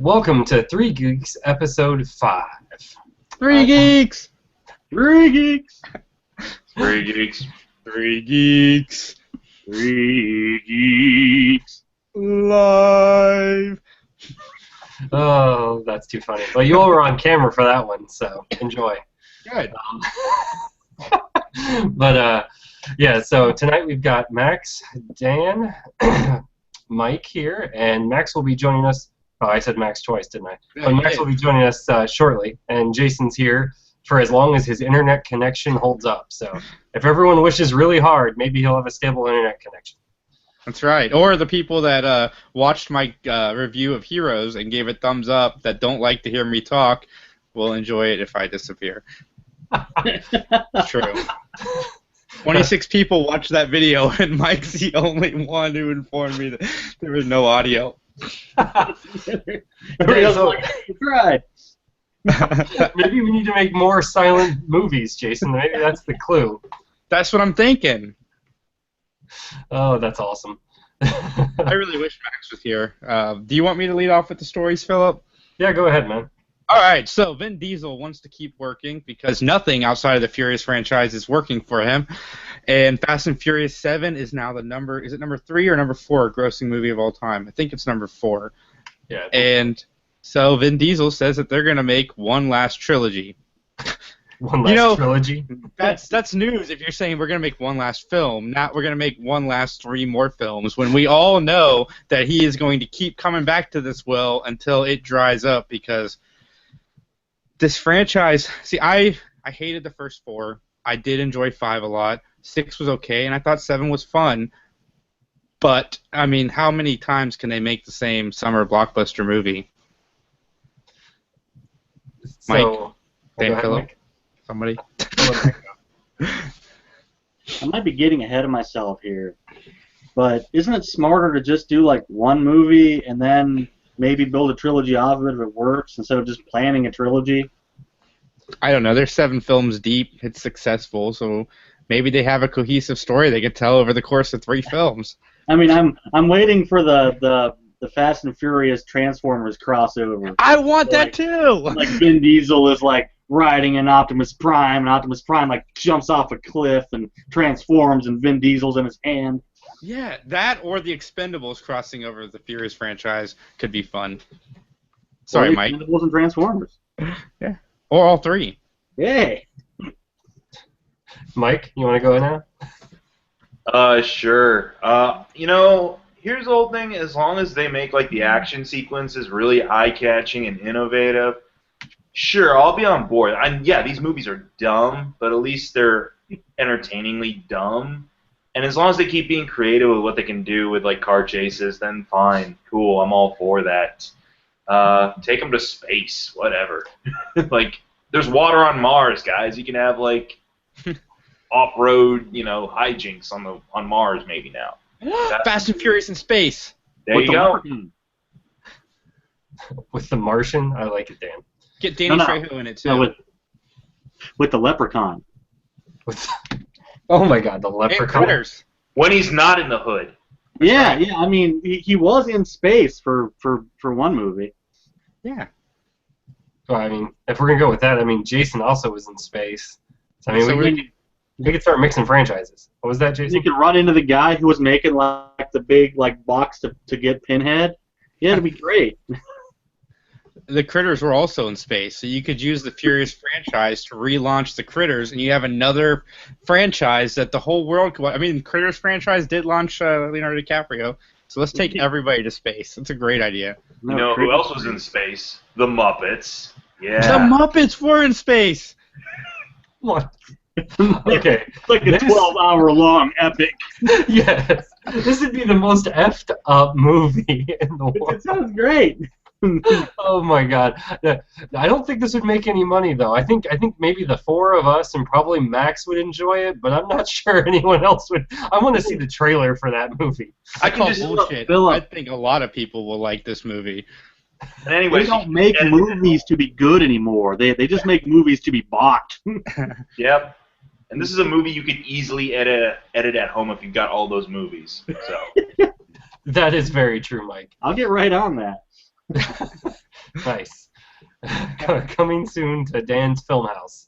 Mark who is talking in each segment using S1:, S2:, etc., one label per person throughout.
S1: Welcome to Three Geeks, episode 5.
S2: Three Geeks!
S3: Three Geeks!
S4: Three Geeks.
S2: Three Geeks!
S3: Three Geeks!
S2: Live!
S1: Oh, that's too funny. Well, you all were on camera for that one, so enjoy.
S2: Good.
S1: Yeah, so tonight we've got Max, Dan, Mike here, and Max will be joining us. Oh, I said Max twice, didn't I?
S2: Yeah,
S1: But Max will be joining us shortly, and Jason's here for as long as his internet connection holds up. So if everyone wishes really hard, maybe he'll have a stable internet connection.
S2: That's right. Or the people that watched my review of Heroes and gave it thumbs up that don't like to hear me talk will enjoy it if I disappear. True. 26 people watched that video, and Mike's the only one who informed me that there was no audio.
S3: Everybody else like, right.
S1: Maybe we need to make more silent movies, Jason. Maybe that's the clue.
S2: That's what I'm thinking.
S1: Oh, that's awesome.
S2: I really wish Max was here. Do you want me to lead off with the stories, Philip?
S1: Yeah, go ahead, man.
S2: All right, so Vin Diesel wants to keep working because nothing outside of the Furious franchise is working for him. And Fast and Furious 7 is now the number 3 or number 4 grossing movie of all time? I think it's number 4.
S1: Yeah.
S2: And so Vin Diesel says that they're going to make one last trilogy.
S1: One last trilogy?
S2: That's news if you're saying we're going to make one last film, not we're going to make one last 3 more films, when we all know that he is going to keep coming back to this well until it dries up, because this franchise, see, I hated the first 4. I did enjoy 5 a lot. 6 was okay, and I thought 7 was fun. But, I mean, how many times can they make the same summer blockbuster movie?
S1: So,
S2: Mike? Dan, Philip?
S1: Mike.
S2: Somebody?
S3: I might be getting ahead of myself here, but isn't it smarter to just do like one movie and then maybe build a trilogy off of it if it works, instead of just planning a trilogy?
S2: I don't know. They're 7 films deep. It's successful, so maybe they have a cohesive story they can tell over the course of 3 films.
S3: I mean, I'm waiting for the Fast and Furious Transformers crossover.
S2: I want that too.
S3: Like Vin Diesel is like riding an Optimus Prime, and Optimus Prime like jumps off a cliff and transforms, and Vin Diesel's in his hand.
S2: Yeah, that or the Expendables crossing over the Furious franchise could be fun. Sorry,
S3: or
S2: Mike.
S3: Expendables and Transformers.
S2: Yeah, or all 3.
S3: Yay!
S1: Mike, you want to go now?
S4: Sure. You know, here's the whole thing. As long as they make like the action sequences really eye-catching and innovative, sure, I'll be on board. Yeah, these movies are dumb, but at least they're entertainingly dumb. And as long as they keep being creative with what they can do with like car chases, then fine, cool. I'm all for that. Take them to space, whatever. Like, there's water on Mars, guys. You can have like off-road, you know, hijinks on Mars maybe now.
S2: Fast and Furious in space.
S4: There you go.
S1: With the Martian? I like it, Dan.
S2: Get Danny Trejo in it too.
S3: No, with the Leprechaun.
S1: Oh my God, the
S2: And
S1: Leprechaun.
S2: Critters.
S4: When he's not in the hood.
S3: Yeah, yeah. I mean, he was in space for one movie.
S2: Yeah.
S1: Well, I mean, if we're gonna go with that, I mean, Jason also was in space. So, I mean,
S2: So
S1: we could start mixing franchises. What was that, Jason?
S3: You could run into the guy who was making like the big like box to get Pinhead. Yeah, it'd be great.
S2: The Critters were also in space, so you could use the Furious franchise to relaunch the Critters, and you have another franchise that the whole world could watch. I mean, the Critters franchise did launch Leonardo DiCaprio, so let's take everybody to space. That's a great idea.
S4: You know who else was in space? The Muppets. Yeah.
S2: The Muppets were in space!
S1: What? Okay.
S3: It's like a 12-hour-long epic.
S1: Yes. This would be the most effed up movie in the world.
S3: It sounds great.
S1: Oh my God! I don't think this would make any money though. I think maybe the 4 of us and probably Max would enjoy it, but I'm not sure anyone else would. I want to see the trailer for that movie.
S2: I call
S4: just
S2: bullshit.
S3: Philip.
S2: I think a lot of people will like this movie.
S4: And anyway,
S3: They don't make movies to be good anymore. They just make movies to be bought.
S4: Yep. And this is a movie you could easily edit at home if you got all those movies. So.
S1: That is very true, Mike.
S3: I'll get right on that.
S1: Nice. Coming soon to Dan's Film House.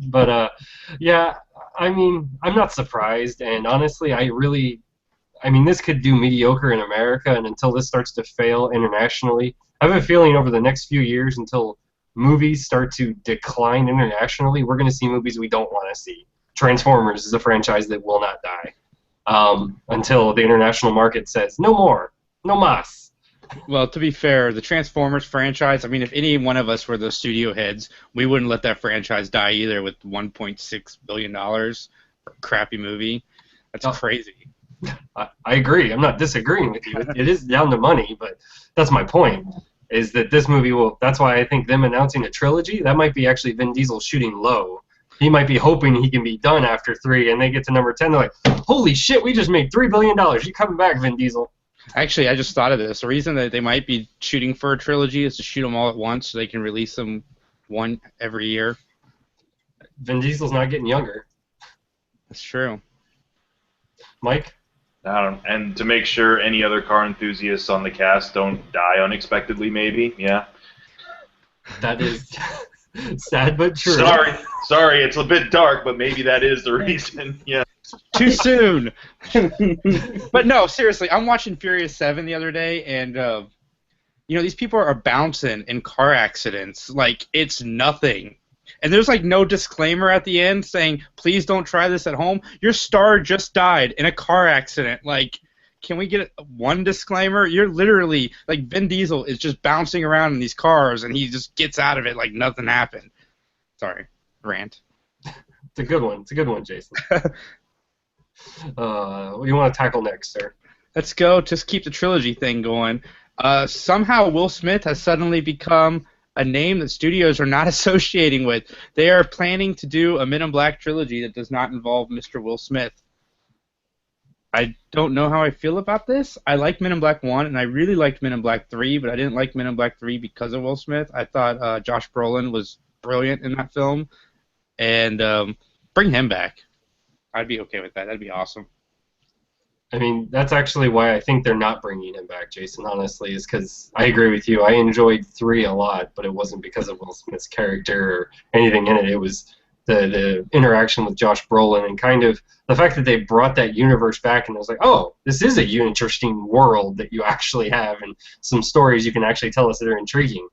S1: But yeah, I mean, I'm not surprised, and honestly, I mean, this could do mediocre in America, and until this starts to fail internationally, I have a feeling over the next few years, until movies start to decline internationally, we're going to see movies we don't want to see. Transformers is a franchise that will not die until the international market says no more, no mas.
S2: Well, to be fair, the Transformers franchise, I mean, if any one of us were the studio heads, we wouldn't let that franchise die either with $1.6 billion for a crappy movie. That's crazy.
S1: I agree. I'm not disagreeing with you. It is down to money, but that's my point. Is that this movie will? That's why I think them announcing a trilogy, that might be actually Vin Diesel shooting low. He might be hoping he can be done after 3, and they get to number 10. They're like, "Holy shit, we just made $3 billion. You coming back, Vin Diesel?"
S2: Actually, I just thought of this. The reason that they might be shooting for a trilogy is to shoot them all at once so they can release them one every year.
S1: Vin Diesel's not getting younger.
S2: That's true.
S1: Mike?
S4: And to make sure any other car enthusiasts on the cast don't die unexpectedly, maybe. Yeah.
S1: That is sad but true.
S4: Sorry, it's a bit dark, but maybe that is the reason. Yeah.
S2: Too soon. But no, seriously, I'm watching Furious 7 the other day, and you know, these people are bouncing in car accidents like it's nothing. And there's like no disclaimer at the end saying, please don't try this at home. Your star just died in a car accident. Like, can we get one disclaimer? You're literally, like, Vin Diesel is just bouncing around in these cars, and he just gets out of it like nothing happened. Sorry, rant.
S1: It's a good one. It's a good one, Jason. What do you want to tackle next, sir?
S2: Let's go. Just keep the trilogy thing going. Somehow Will Smith has suddenly become a name that studios are not associating with. They are planning to do a Men in Black trilogy that does not involve Mr. Will Smith. I don't know how I feel about this. I liked Men in Black 1, and I really liked Men in Black 3, but I didn't like Men in Black 3 because of Will Smith. I thought Josh Brolin was brilliant in that film, and bring him back. I'd be okay with that. That'd be awesome.
S1: I mean, that's actually why I think they're not bringing him back, Jason, honestly, is because I agree with you. I enjoyed 3 a lot, but it wasn't because of Will Smith's character or anything in it. It was the interaction with Josh Brolin and kind of the fact that they brought that universe back, and I was like, oh, this is a interesting world that you actually have and some stories you can actually tell us that are intriguing.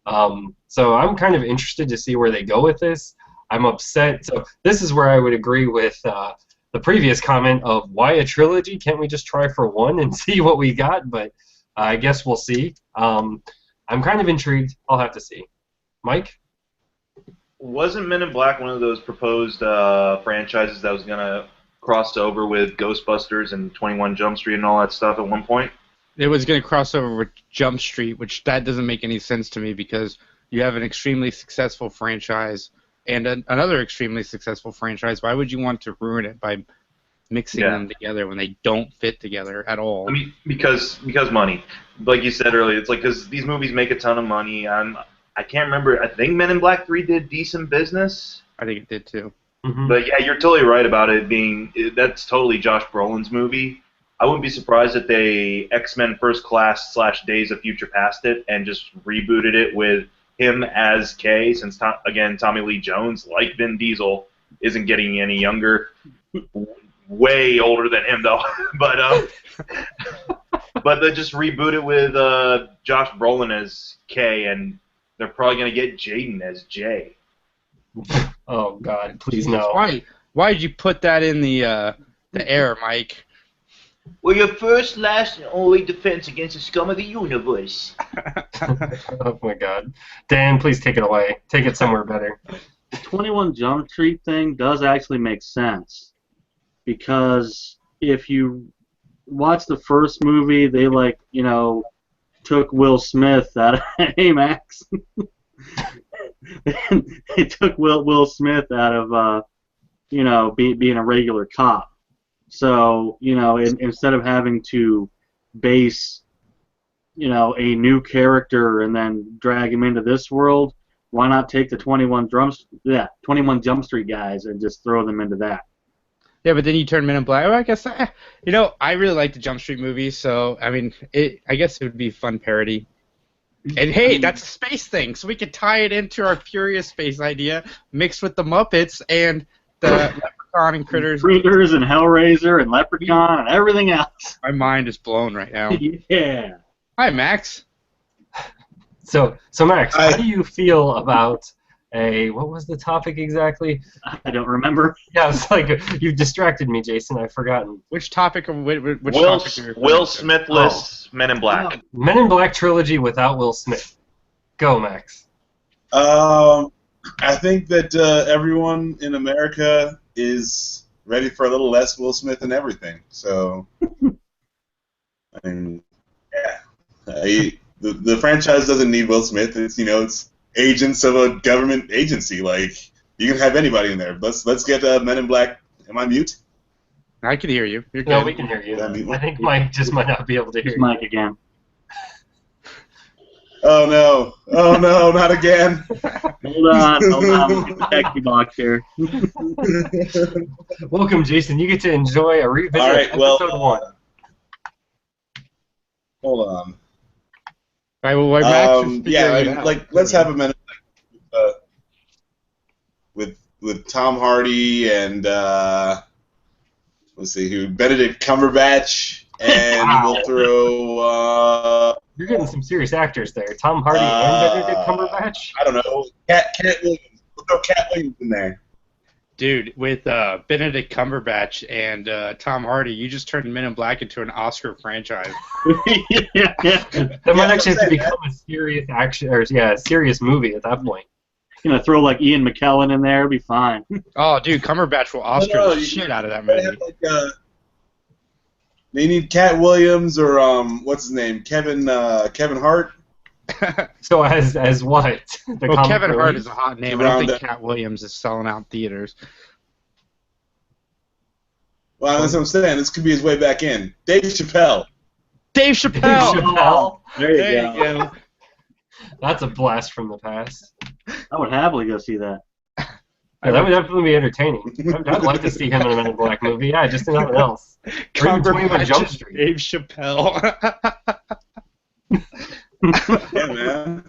S1: So I'm kind of interested to see where they go with this. I'm upset. So this is where I would agree with the previous comment of why a trilogy? Can't we just try for one and see what we got? But I guess we'll see. I'm kind of intrigued. I'll have to see. Mike?
S4: Wasn't Men in Black one of those proposed franchises that was going to cross over with Ghostbusters and 21 Jump Street and all that stuff at one point?
S2: It was going to cross over with Jump Street, which that doesn't make any sense to me because you have an extremely successful franchise and another extremely successful franchise. Why would you want to ruin it by mixing them together when they don't fit together at all?
S4: I mean, because money. Like you said earlier, it's like because these movies make a ton of money. I can't remember. I think Men in Black 3 did decent business.
S2: I think it did too.
S1: Mm-hmm.
S4: But yeah, you're totally right about it being that's totally Josh Brolin's movie. I wouldn't be surprised if they X-Men First Class / Days of Future Past it and just rebooted it with him as K, since again Tommy Lee Jones, like Vin Diesel, isn't getting any younger. Way older than him though, but they just reboot it with Josh Brolin as K, and they're probably gonna get Jaden as J.
S1: Oh God, please no.
S2: Why did you put that in the air, Mike?
S5: Well, your first, last, and only defense against the scum of the universe.
S1: Oh my God, Dan, please take it away. Take it somewhere better.
S3: The 21 Jump Street thing does actually make sense because if you watch the first movie, they took Will Smith out of hey Max. They took Will Smith out of being a regular cop. So instead of having to base a new character and then drag him into this world, why not take the 21 Jump Street guys and just throw them into that?
S2: Yeah, but then you turn Men in Black. Well, I guess I really like the Jump Street movies, so I mean, I guess it would be a fun parody. And hey, that's a space thing, so we could tie it into our Furious Space idea, mixed with the Muppets and the Leprechaun and Critters.
S3: Critters and Hellraiser and Leprechaun and everything else.
S2: My mind is blown right now.
S3: Yeah.
S2: Hi, Max.
S1: So Max, how do you feel about what was the topic exactly?
S3: I don't remember.
S1: Yeah, it's like you distracted me, Jason. I've forgotten.
S2: Which topic? Which
S4: Will
S2: topic?
S4: Will Smith-less Men in Black.
S1: Men in Black trilogy without Will Smith. Go, Max.
S6: I think that everyone in America is ready for a little less Will Smith and everything. So, I mean, yeah, the franchise doesn't need Will Smith. It's agents of a government agency. Like, you can have anybody in there. Let's get Men in Black. Am I mute?
S2: I can hear you. You're good.
S1: No, we can hear you. I think Mike just might not be able to hear you.
S3: Mike again.
S6: Oh no, not again.
S3: Hold on. Get the texty box here.
S1: Welcome, Jason. You get to enjoy a revisit
S6: All right,
S1: of
S6: well,
S1: episode 1.
S6: Hold on.
S2: All right, well, while Max is figuring it out.
S6: Let's have a minute with Tom Hardy and let's see who, Benedict Cumberbatch, and
S1: Wow.
S6: we'll throw.
S1: You're getting some serious actors there. Tom Hardy and Benedict Cumberbatch.
S6: I don't know. Cat Williams. We'll throw Cat Williams in there.
S2: Dude, with Benedict Cumberbatch and Tom Hardy, you just turned Men in Black into an Oscar franchise.
S1: That might actually have to become a serious action, or a serious movie at that point.
S3: Throw like Ian McKellen in there, it'll be fine.
S2: Oh, dude, Cumberbatch will Oscar the shit out of that movie.
S6: They need Cat Williams or what's his name, Kevin Hart.
S1: So as what?
S2: Well, Kevin Hart is a hot name. I don't think
S6: Round
S2: Cat Williams is selling out theaters.
S6: Well, that's what I'm saying. This could be his way back in. Dave Chappelle.
S2: Dave Chappelle.
S1: Chappelle.
S3: There you go.
S1: That's a blast from the past.
S3: I would happily go see that.
S1: Yeah, that would definitely be entertaining. I'd like to see him in a Men in Black movie. Yeah, just nothing else. Or even 21 Jump
S2: Cumberbatch,
S1: Street.
S2: Dave Chappelle.
S6: Yeah, man.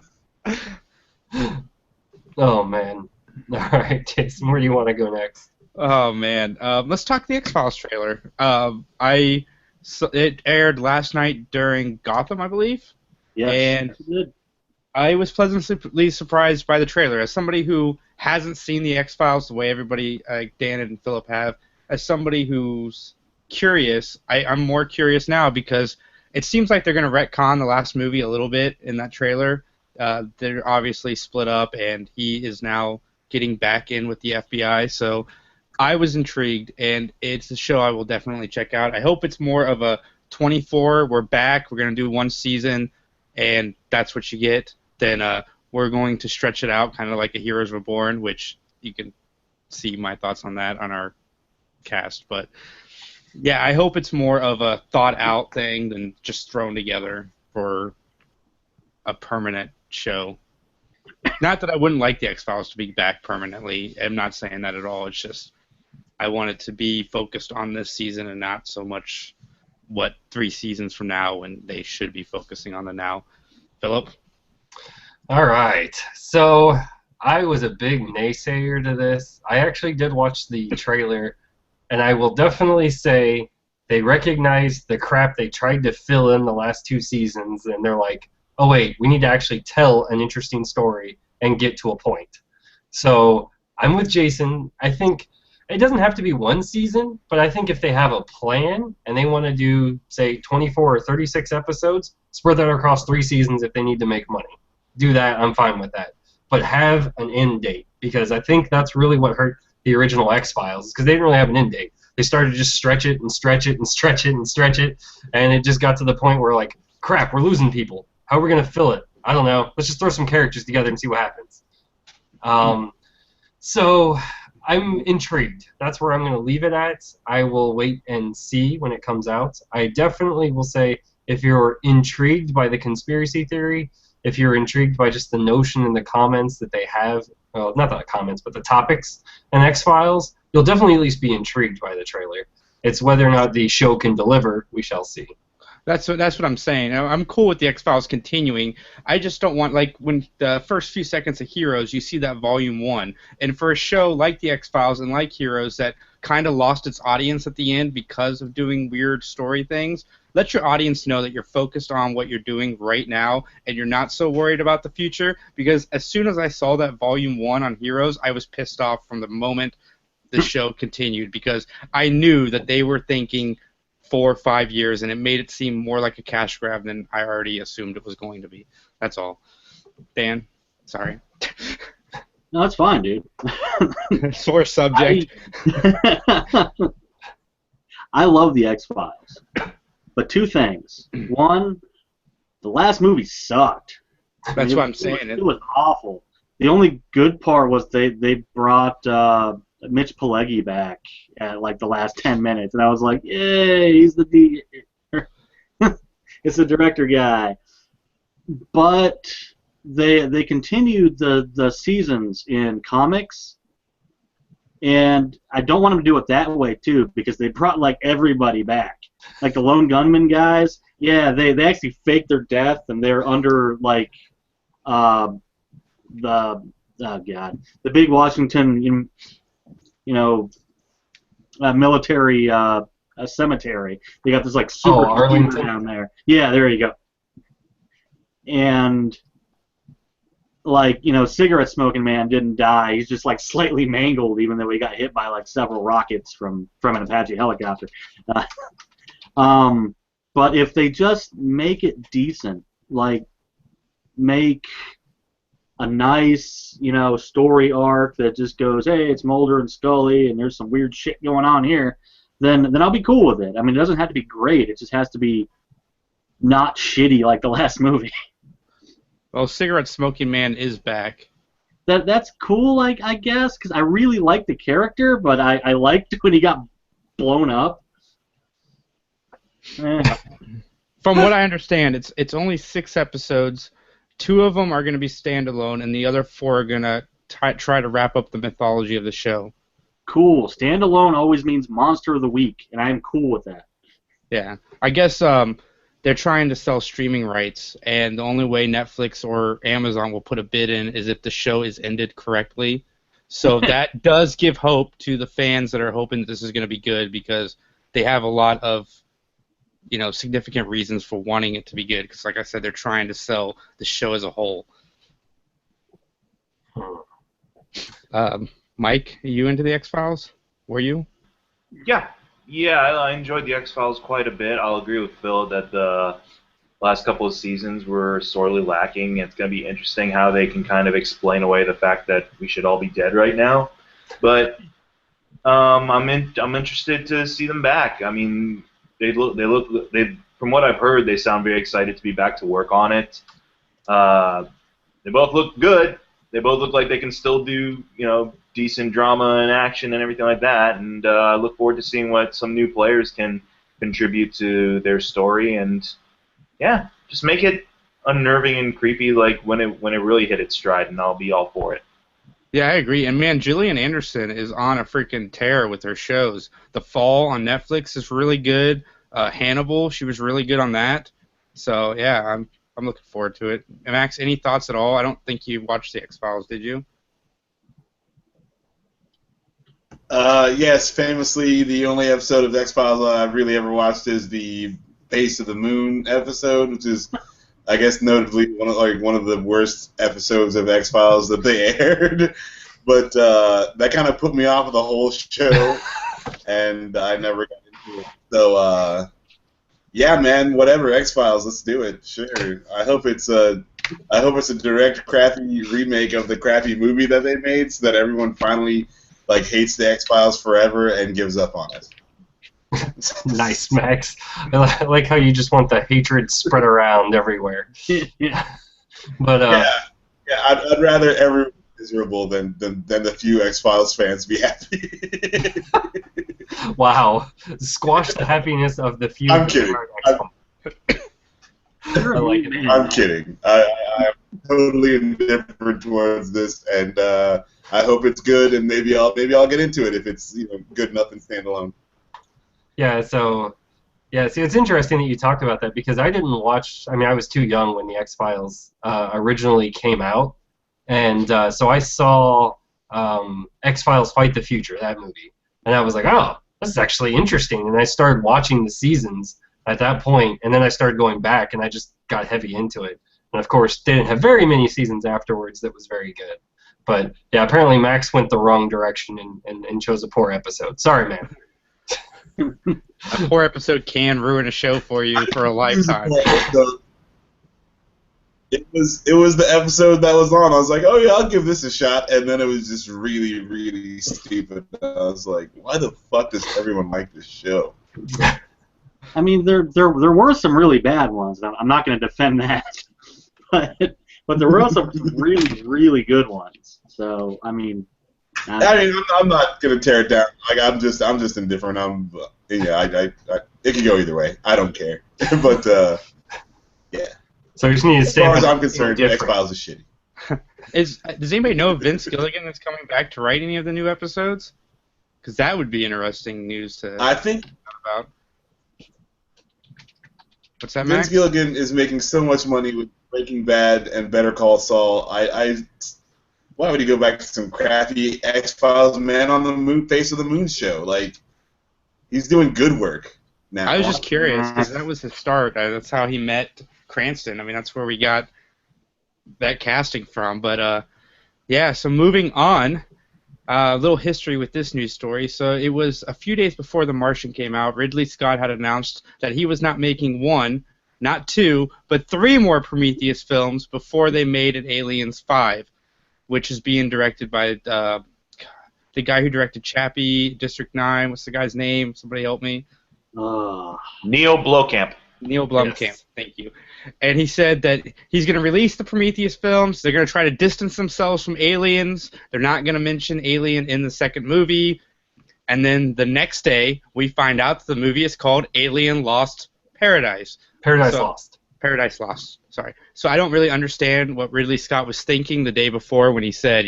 S1: Oh man. All right, Jason, where do you want to go next?
S2: Oh man, let's talk the X-Files trailer. It aired last night during Gotham, I believe.
S3: Yes.
S2: And
S3: Good.
S2: I was pleasantly surprised by the trailer. As somebody who hasn't seen the X-Files the way everybody, Dan and Philip have, as somebody who's curious, I'm more curious now because it seems like they're going to retcon the last movie a little bit in that trailer. They're obviously split up, and he is now getting back in with the FBI. So I was intrigued, and it's a show I will definitely check out. I hope it's more of a 24, we're back, we're going to do one season, and that's what you get. Then we're going to stretch it out, kind of like a Heroes Reborn, which you can see my thoughts on that on our cast. But yeah, I hope it's more of a thought-out thing than just thrown together for a permanent show. Not that I wouldn't like the X-Files to be back permanently. I'm not saying that at all. It's just I want it to be focused on this season and not so much 3 seasons from now when they should be focusing on the now. Philip?
S1: All right. So I was a big naysayer to this. I actually did watch the trailer, and I will definitely say they recognized the crap they tried to fill in the last 2 seasons, and they're like, oh, wait, we need to actually tell an interesting story and get to a point. So I'm with Jason. I think it doesn't have to be 1 season, but I think if they have a plan and they want to do, say, 24 or 36 episodes, spread that across 3 seasons if they need to make money. Do that, I'm fine with that. But have an end date, because I think that's really what hurt the original X-Files, because they didn't really have an end date. They started to just stretch it and stretch it and stretch it and stretch it, and it just got to the point where, like, crap, we're losing people. How are we going to fill it? I don't know. Let's just throw some characters together and see what happens. So I'm intrigued. That's where I'm going to leave it at. I will wait and see when it comes out. I definitely will say if you're intrigued by the conspiracy theory, if you're intrigued by just the notion in the comments that they have, well, not the comments, but the topics in X-Files, you'll definitely at least be intrigued by the trailer. It's whether or not the show can deliver, we shall see.
S2: That's what I'm saying. I'm cool with the X-Files continuing. I just don't want, like, when the first few seconds of Heroes, you see that Volume 1. And for a show like the X-Files and like Heroes that kind of lost its audience at the end because of doing weird story things, let your audience know that you're focused on what you're doing right now and you're not so worried about the future. Because as soon as I saw that Volume 1 on Heroes, I was pissed off from the moment the show continued because I knew that they were thinking 4 or 5 years, and it made it seem more like a cash grab than I already assumed it was going to be. That's all. Dan, sorry.
S3: No, that's fine, dude.
S2: Sore subject.
S3: I love the X-Files, but two things. One, the last movie sucked.
S2: That's what I'm saying.
S3: It was awful. The only good part was they brought Mitch Pileggi back at like the last 10 minutes, and I was like, yay, he's the it's the director guy. But they continued the seasons in comics, and I don't want them to do it that way too, because they brought like everybody back, like the lone gunman guys. Yeah, they actually faked their death, and they're under like the big Washington military cemetery. They got this like super computer
S1: Arlington
S3: down there. Yeah, there you go. And like, cigarette smoking man didn't die. He's just like slightly mangled, even though he got hit by like several rockets from an Apache helicopter. But if they just make it decent, like make a nice, story arc that just goes, hey, it's Mulder and Scully, and there's some weird shit going on here, then I'll be cool with it. I mean, it doesn't have to be great. It just has to be not shitty like the last movie.
S2: Well, Cigarette Smoking Man is back.
S3: That's cool, I guess, because I really liked the character, but I liked when he got blown up.
S2: From what I understand, it's only 6 episodes. 2 of them are going to be standalone, and the other 4 are going to try to wrap up the mythology of the show.
S3: Cool. Standalone always means Monster of the Week, and I'm cool with that.
S2: Yeah. I guess they're trying to sell streaming rights, and the only way Netflix or Amazon will put a bid in is if the show is ended correctly. So that does give hope to the fans that are hoping that this is going to be good, because they have a lot of significant reasons for wanting it to be good, because like I said, they're trying to sell the show as a whole. Mike, are you into the X-Files? Were you?
S4: Yeah, I enjoyed the X-Files quite a bit. I'll agree with Phil that the last couple of seasons were sorely lacking. It's going to be interesting how they can kind of explain away the fact that we should all be dead right now. But I'm interested to see them back. I mean, they from what I've heard, they sound very excited to be back to work on it. They both look good. They both look like they can still do, decent drama and action and everything like that. And I look forward to seeing what some new players can contribute to their story. And yeah, just make it unnerving and creepy, like when it really hit its stride, and I'll be all for it.
S2: Yeah, I agree. And man, Gillian Anderson is on a freaking tear with her shows. The Fall on Netflix is really good. Hannibal, she was really good on that. So yeah, I'm looking forward to it. Max, any thoughts at all? I don't think you watched the X-Files, did you?
S6: Yes, famously, the only episode of X-Files I've really ever watched is the Base of the Moon episode, which is, I guess, notably one of the worst episodes of X-Files that they aired. But that kind of put me off of the whole show, and I never got into it. So, yeah, man, whatever, X-Files, let's do it. Sure. I hope it's a direct crappy remake of the crappy movie that they made, so that everyone finally hates the X-Files forever and gives up on it.
S1: Nice, Max. I like how you just want the hatred spread around everywhere.
S3: Yeah.
S1: But
S6: yeah, I'd rather everyone be miserable than the few X-Files fans be happy.
S1: Wow, squash the happiness of the few.
S6: I'm kidding.
S3: You're a
S1: like
S3: mean
S1: it.
S3: man.
S6: I'm kidding. I am totally indifferent towards this, and I hope it's good, and maybe I'll get into it if it's good enough and standalone.
S1: Yeah. So yeah. See, it's interesting that you talked about that because I didn't watch. I mean, I was too young when the X-Files originally came out, and so I saw X-Files Fight the Future, that movie, and I was like, oh, this is actually interesting, and I started watching the seasons at that point, and then I started going back, and I just got heavy into it. And of course, they didn't have very many seasons afterwards that was very good. But yeah, apparently Max went the wrong direction and chose a poor episode. Sorry, man.
S2: A poor episode can ruin a show for you for a lifetime.
S6: It was the episode that was on. I was like, oh yeah, I'll give this a shot, and then it was just really, really stupid. I was like, why the fuck does everyone like this show?
S3: I mean, there were some really bad ones. I'm not going to defend that, but there were some really, really good ones. So I mean,
S6: I'm not going to tear it down. Like I'm just indifferent. It could go either way. I don't care. But yeah.
S1: So you just need to
S6: as far as I'm concerned, X-Files is shitty.
S2: Does anybody know if Vince Gilligan is coming back to write any of the new episodes? Because that would be interesting news to
S6: think
S2: talk about. What's that,
S6: Vince
S2: Max?
S6: Gilligan is making so much money with Breaking Bad and Better Call Saul. Why would he go back to some crappy X-Files Man on the Moon, Face of the Moon show? Like, he's doing good work now.
S2: I was just curious because that was his start. That's how he met Cranston. I mean, that's where we got that casting from. But yeah. So moving on, a little history with this news story. So it was a few days before The Martian came out. Ridley Scott had announced that he was not making one, not two, but three more Prometheus films before they made an Aliens 5, which is being directed by the guy who directed Chappie, District 9. What's the guy's name? Somebody help me.
S4: Neil Blomkamp.
S2: Neil Blomkamp,
S1: Yes.
S2: Thank you. And he said that he's going to release the Prometheus films. They're going to try to distance themselves from Aliens. They're not going to mention Alien in the second movie. And then the next day, we find out that the movie is called Alien Lost Paradise.
S1: Paradise Lost.
S2: Paradise Lost, sorry. So I don't really understand what Ridley Scott was thinking the day before when he said,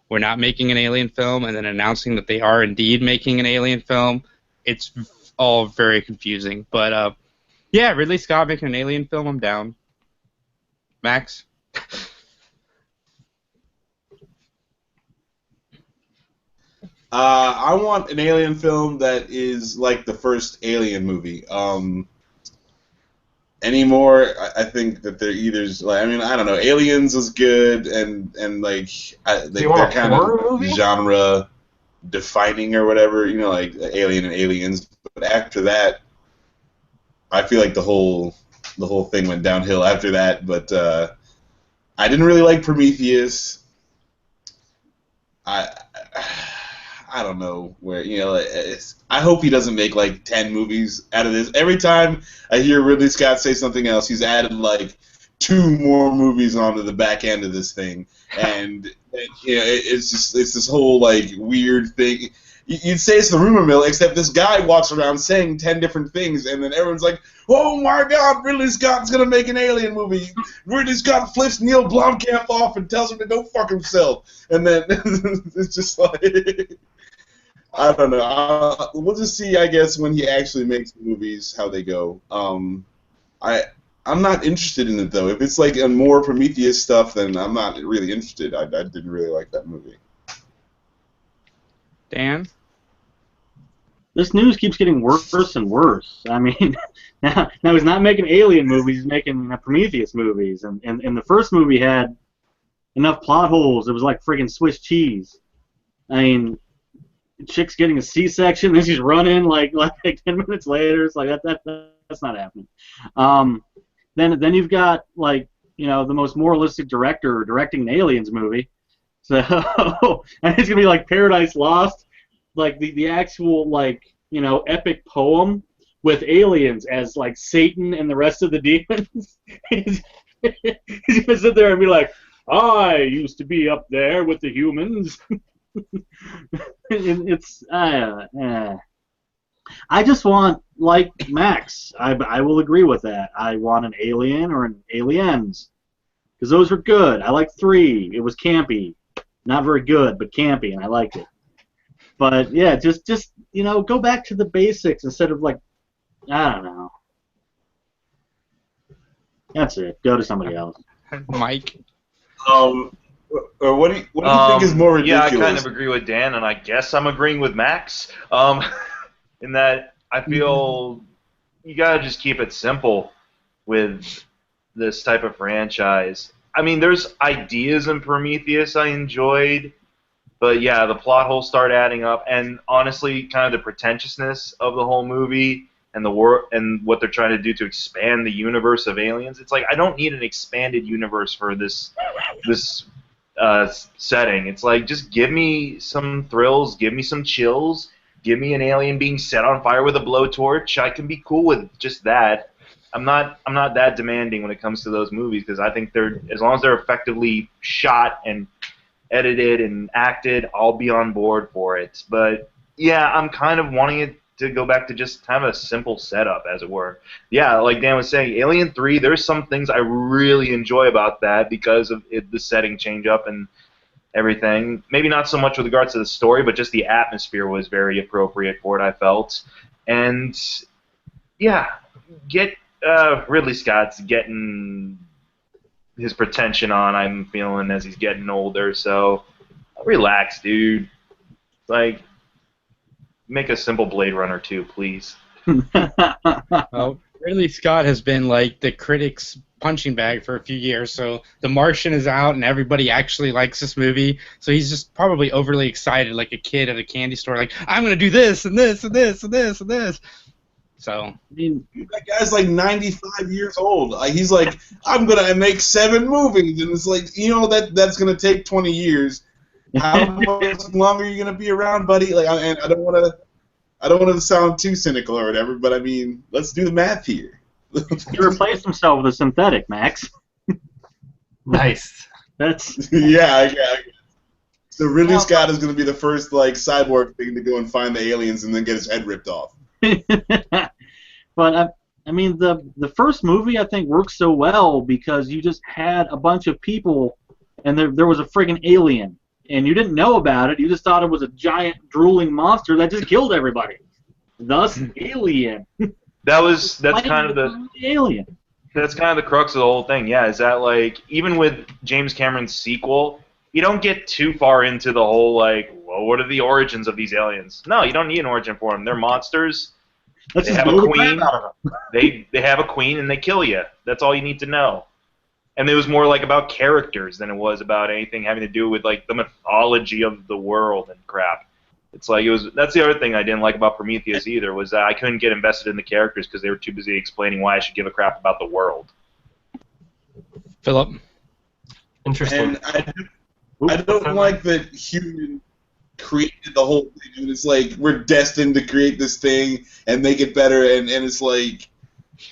S2: we're not making an Alien film, and then announcing that they are indeed making an Alien film. It's all very confusing. But, yeah, Ridley Scott making an Alien film, I'm down. Max?
S6: I want an Alien film that is like the first Alien movie. Anymore, I think that they're either like, I mean, I don't know. Aliens was good, and like they're kind of genre defining or whatever, like Alien and Aliens. But after that, I feel like the whole thing went downhill after that. But I didn't really like Prometheus. I don't know where, I hope he doesn't make like 10 movies out of this. Every time I hear Ridley Scott say something else, he's added like 2 more movies onto the back end of this thing. And it's this whole like weird thing. You'd say it's the rumor mill, except this guy walks around saying 10 different things, and then everyone's like, oh my God, Ridley Scott's going to make an Alien movie. Ridley Scott flips Neil Blomkamp off and tells him to go fuck himself. And then it's just like, I don't know. We'll just see, I guess, when he actually makes movies, how they go. I'm not interested in it, though. If it's like a more Prometheus stuff, then I'm not really interested. I didn't really like that movie.
S2: Dan?
S3: This news keeps getting worse and worse. I mean, now he's not making Alien movies, he's making Prometheus movies. And the first movie had enough plot holes, it was like friggin' Swiss cheese. I mean, chick's getting a C-section, then she's running like 10 minutes later. It's like, that's not happening. Then you've got, like, the most moralistic director directing an Aliens movie. So, and it's going to be like Paradise Lost, like the actual, like, epic poem with aliens as, like, Satan and the rest of the demons. He's going to sit there and be like, I used to be up there with the humans. It's, I just want, like Max, I will agree with that. I want an Alien or an Aliens, because those are good. I like 3. It was campy. Not very good, but campy, and I liked it. But yeah, just go back to the basics instead of like, I don't know. That's it. Go to somebody else.
S2: Mike.
S6: Or what do you think is more ridiculous?
S4: Yeah, I kind of agree with Dan, and I guess I'm agreeing with Max. In that I feel you gotta just keep it simple with this type of franchise. I mean, there's ideas in Prometheus I enjoyed, but yeah, the plot holes start adding up, and honestly, kind of the pretentiousness of the whole movie and and what they're trying to do to expand the universe of Aliens. It's like I don't need an expanded universe for this setting. It's like just give me some thrills, give me some chills, give me an alien being set on fire with a blowtorch. I can be cool with just that. I'm not that demanding when it comes to those movies because I think as long as they're effectively shot and edited and acted, I'll be on board for it. But yeah, I'm kind of wanting it to go back to just kind of a simple setup, as it were. Yeah, like Dan was saying, Alien 3, there's some things I really enjoy about that because of the setting change up and everything. Maybe not so much with regards to the story, but just the atmosphere was very appropriate for it, I felt. And yeah, Ridley Scott's getting his pretension on, I'm feeling, as he's getting older, so relax, dude. Like, make a simple Blade Runner 2, please.
S2: Ridley Scott has been like the critics' punching bag for a few years. So The Martian is out, and everybody actually likes this movie. So he's just probably overly excited, like a kid at a candy store, like I'm gonna do this and this and this and this and this. So
S6: I mean, that guy's like 95 years old. Like, he's like, I'm gonna make 7 movies, and it's like, that's gonna take 20 years. How much longer are you gonna be around, buddy? Like, and I don't want to sound too cynical or whatever, but I mean, let's do the math here.
S3: He replaced himself with a synthetic, Max.
S1: Nice.
S3: That's
S6: yeah. So Ridley Scott is gonna be the first like cyborg thing to go and find the aliens and then get his head ripped off.
S3: But I mean, the first movie I think works so well because you just had a bunch of people, and there was a friggin' alien. And you didn't know about it. You just thought it was a giant drooling monster that just killed everybody. Thus, Alien.
S4: That's kind of the
S3: Alien.
S4: That's kind of the crux of the whole thing. Yeah, is that like even with James Cameron's sequel, you don't get too far into the whole like, well, what are the origins of these aliens? No, you don't need an origin for them. They're monsters. They have a queen. They have a queen and they kill you. That's all you need to know. And it was more like about characters than it was about anything having to do with like the mythology of the world and crap. It's like that's the other thing I didn't like about Prometheus either, was that I couldn't get invested in the characters because they were too busy explaining why I should give a crap about the world.
S2: Philip.
S1: Interesting.
S6: And I don't like that human created the whole thing. And it's like we're destined to create this thing and make it better, and it's like,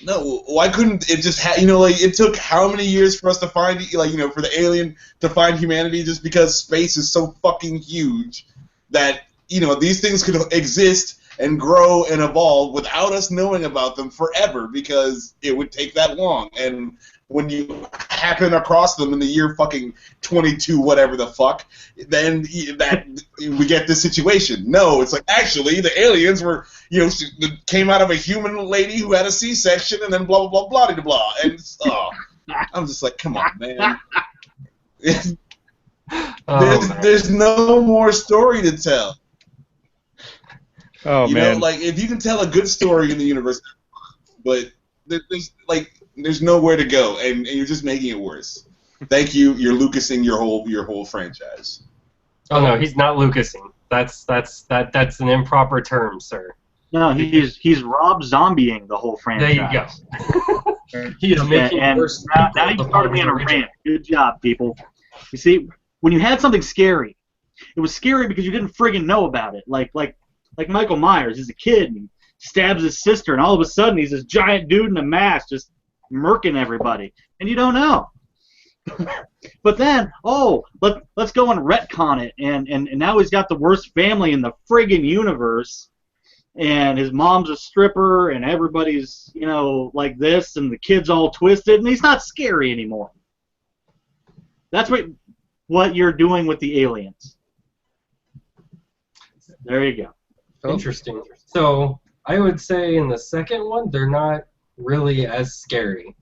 S6: no, why couldn't it just like it took how many years for us to find, for the alien to find humanity, just because space is so fucking huge that, these things could exist and grow and evolve without us knowing about them forever because it would take that long. And when you happen across them in the year fucking 22 whatever the fuck, then we get this situation. No, it's like, actually, the aliens were, came out of a human lady who had a C-section and then blah, blah, blah, blah, blah. And, I'm just like, come on, man. There's no more story to tell.
S2: Oh, man.
S6: Like, if you can tell a good story in the universe, but there's nowhere to go, and you're just making it worse. Thank you. You're Lucasing your whole franchise.
S1: Oh no, he's not Lucasing. That's an improper term, sir.
S3: No, he's Rob Zombieing the whole franchise.
S1: There you go. He is making worse.
S3: Now you started me on a rant. Good job, people. You see, when you had something scary, it was scary because you didn't friggin' know about it. Like Michael Myers. He's a kid and he stabs his sister, and all of a sudden he's this giant dude in a mask just murking everybody, and you don't know. But then, let's go and retcon it, and now he's got the worst family in the friggin' universe, and his mom's a stripper, and everybody's, like this, and the kid's all twisted, and he's not scary anymore. That's what what you're doing with the aliens. There you go.
S1: Interesting. So I would say in the second one, they're not really as scary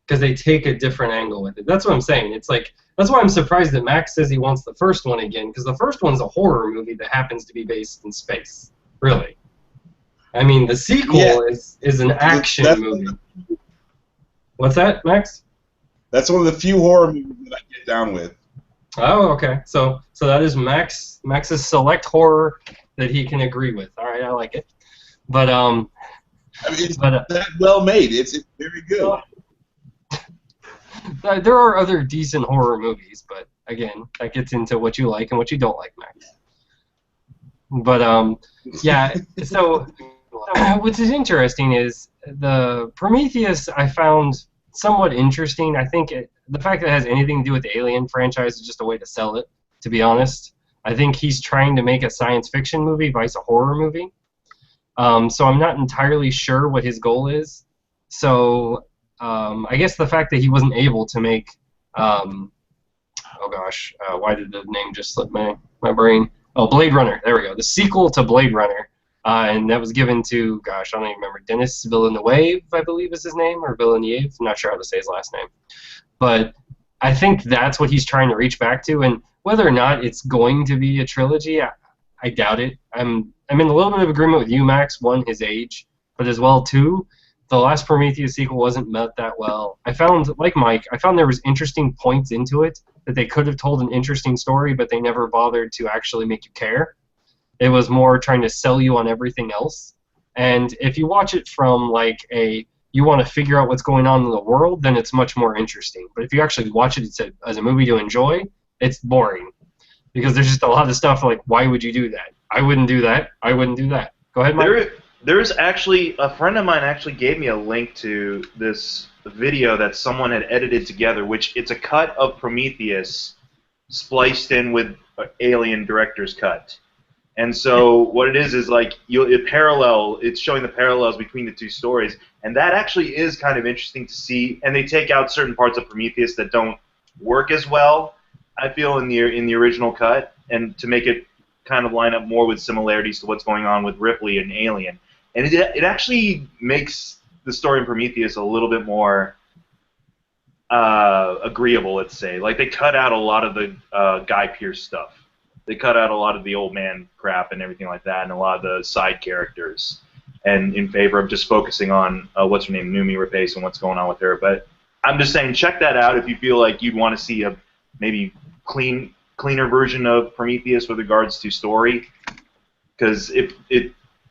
S1: because they take a different angle with it. That's what I'm saying. It's like that's why I'm surprised that Max says he wants the first one again, because the first one's a horror movie that happens to be based in space. Really. I mean, the sequel is an action movie. What's that, Max?
S6: That's one of the few horror movies that I get down with.
S1: Oh, okay. So that is Max's select horror that he can agree with. All right, I like it. But
S6: I mean, it's that well made. It's very good.
S1: There are other decent horror movies, but again, that gets into what you like and what you don't like, Max. But yeah. So what's interesting is the Prometheus I found somewhat interesting. I think the fact that it has anything to do with the Alien franchise is just a way to sell it, to be honest. I think he's trying to make a science fiction movie vice a horror movie. So I'm not entirely sure what his goal is. So I guess the fact that he wasn't able to make, oh gosh, why did the name just slip my brain? Oh, Blade Runner. There we go. The sequel to Blade Runner. And that was given to, gosh, I don't even remember, Denis Villeneuve, I believe is his name, or Villeneuve. I'm not sure how to say his last name. But I think that's what he's trying to reach back to. And whether or not it's going to be a trilogy, I doubt it. I'm in a little bit of agreement with you, Max. One, his age, but as well, two, the last Prometheus sequel wasn't met that well. I found, like Mike, there was interesting points into it that they could have told an interesting story, but they never bothered to actually make you care. It was more trying to sell you on everything else. And if you watch it from like you want to figure out what's going on in the world, then it's much more interesting. But if you actually watch it as a movie to enjoy, it's boring. Because there's just a lot of stuff like, why would you do that? I wouldn't do that. I wouldn't do that. Go ahead, Mike.
S4: There's actually, a friend of mine actually gave me a link to this video that someone had edited together, which it's a cut of Prometheus spliced in with Alien director's cut. And so what it is like it's showing the parallels between the two stories, and that actually is kind of interesting to see. And they take out certain parts of Prometheus that don't work as well, I feel, in the original cut, and to make it kind of line up more with similarities to what's going on with Ripley and Alien. And it actually makes the story in Prometheus a little bit more agreeable, let's say. Like, they cut out a lot of the Guy Pearce stuff. They cut out a lot of the old man crap and everything like that, and a lot of the side characters, and in favor of just focusing on what's her name, Noomi Rapace, and what's going on with her. But I'm just saying, check that out if you feel like you'd want to see a maybe cleaner version of Prometheus with regards to story, because it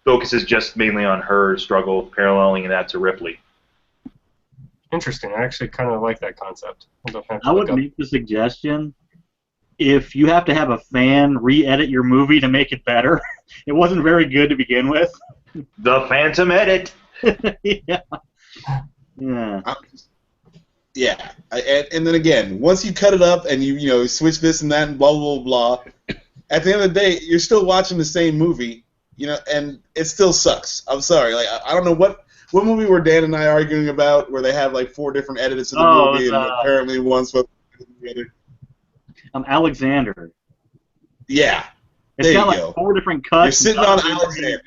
S4: focuses just mainly on her struggle, paralleling that to Ripley.
S1: Interesting. I actually kind of like that concept.
S3: I would make the suggestion, if you have to have a fan re-edit your movie to make it better, it wasn't very good to begin with.
S4: The Phantom Edit.
S3: Yeah.
S6: Yeah. And then again, once you cut it up and you switch this and that and blah blah blah, at the end of the day, you're still watching the same movie, and it still sucks. I'm sorry. Like, I don't know what movie were Dan and I arguing about where they have like 4 different edits of the movie, and apparently one's supposed to be the other.
S3: Alexander.
S6: Yeah.
S3: It's got like 4 different cuts.
S6: You're sitting on Alexander.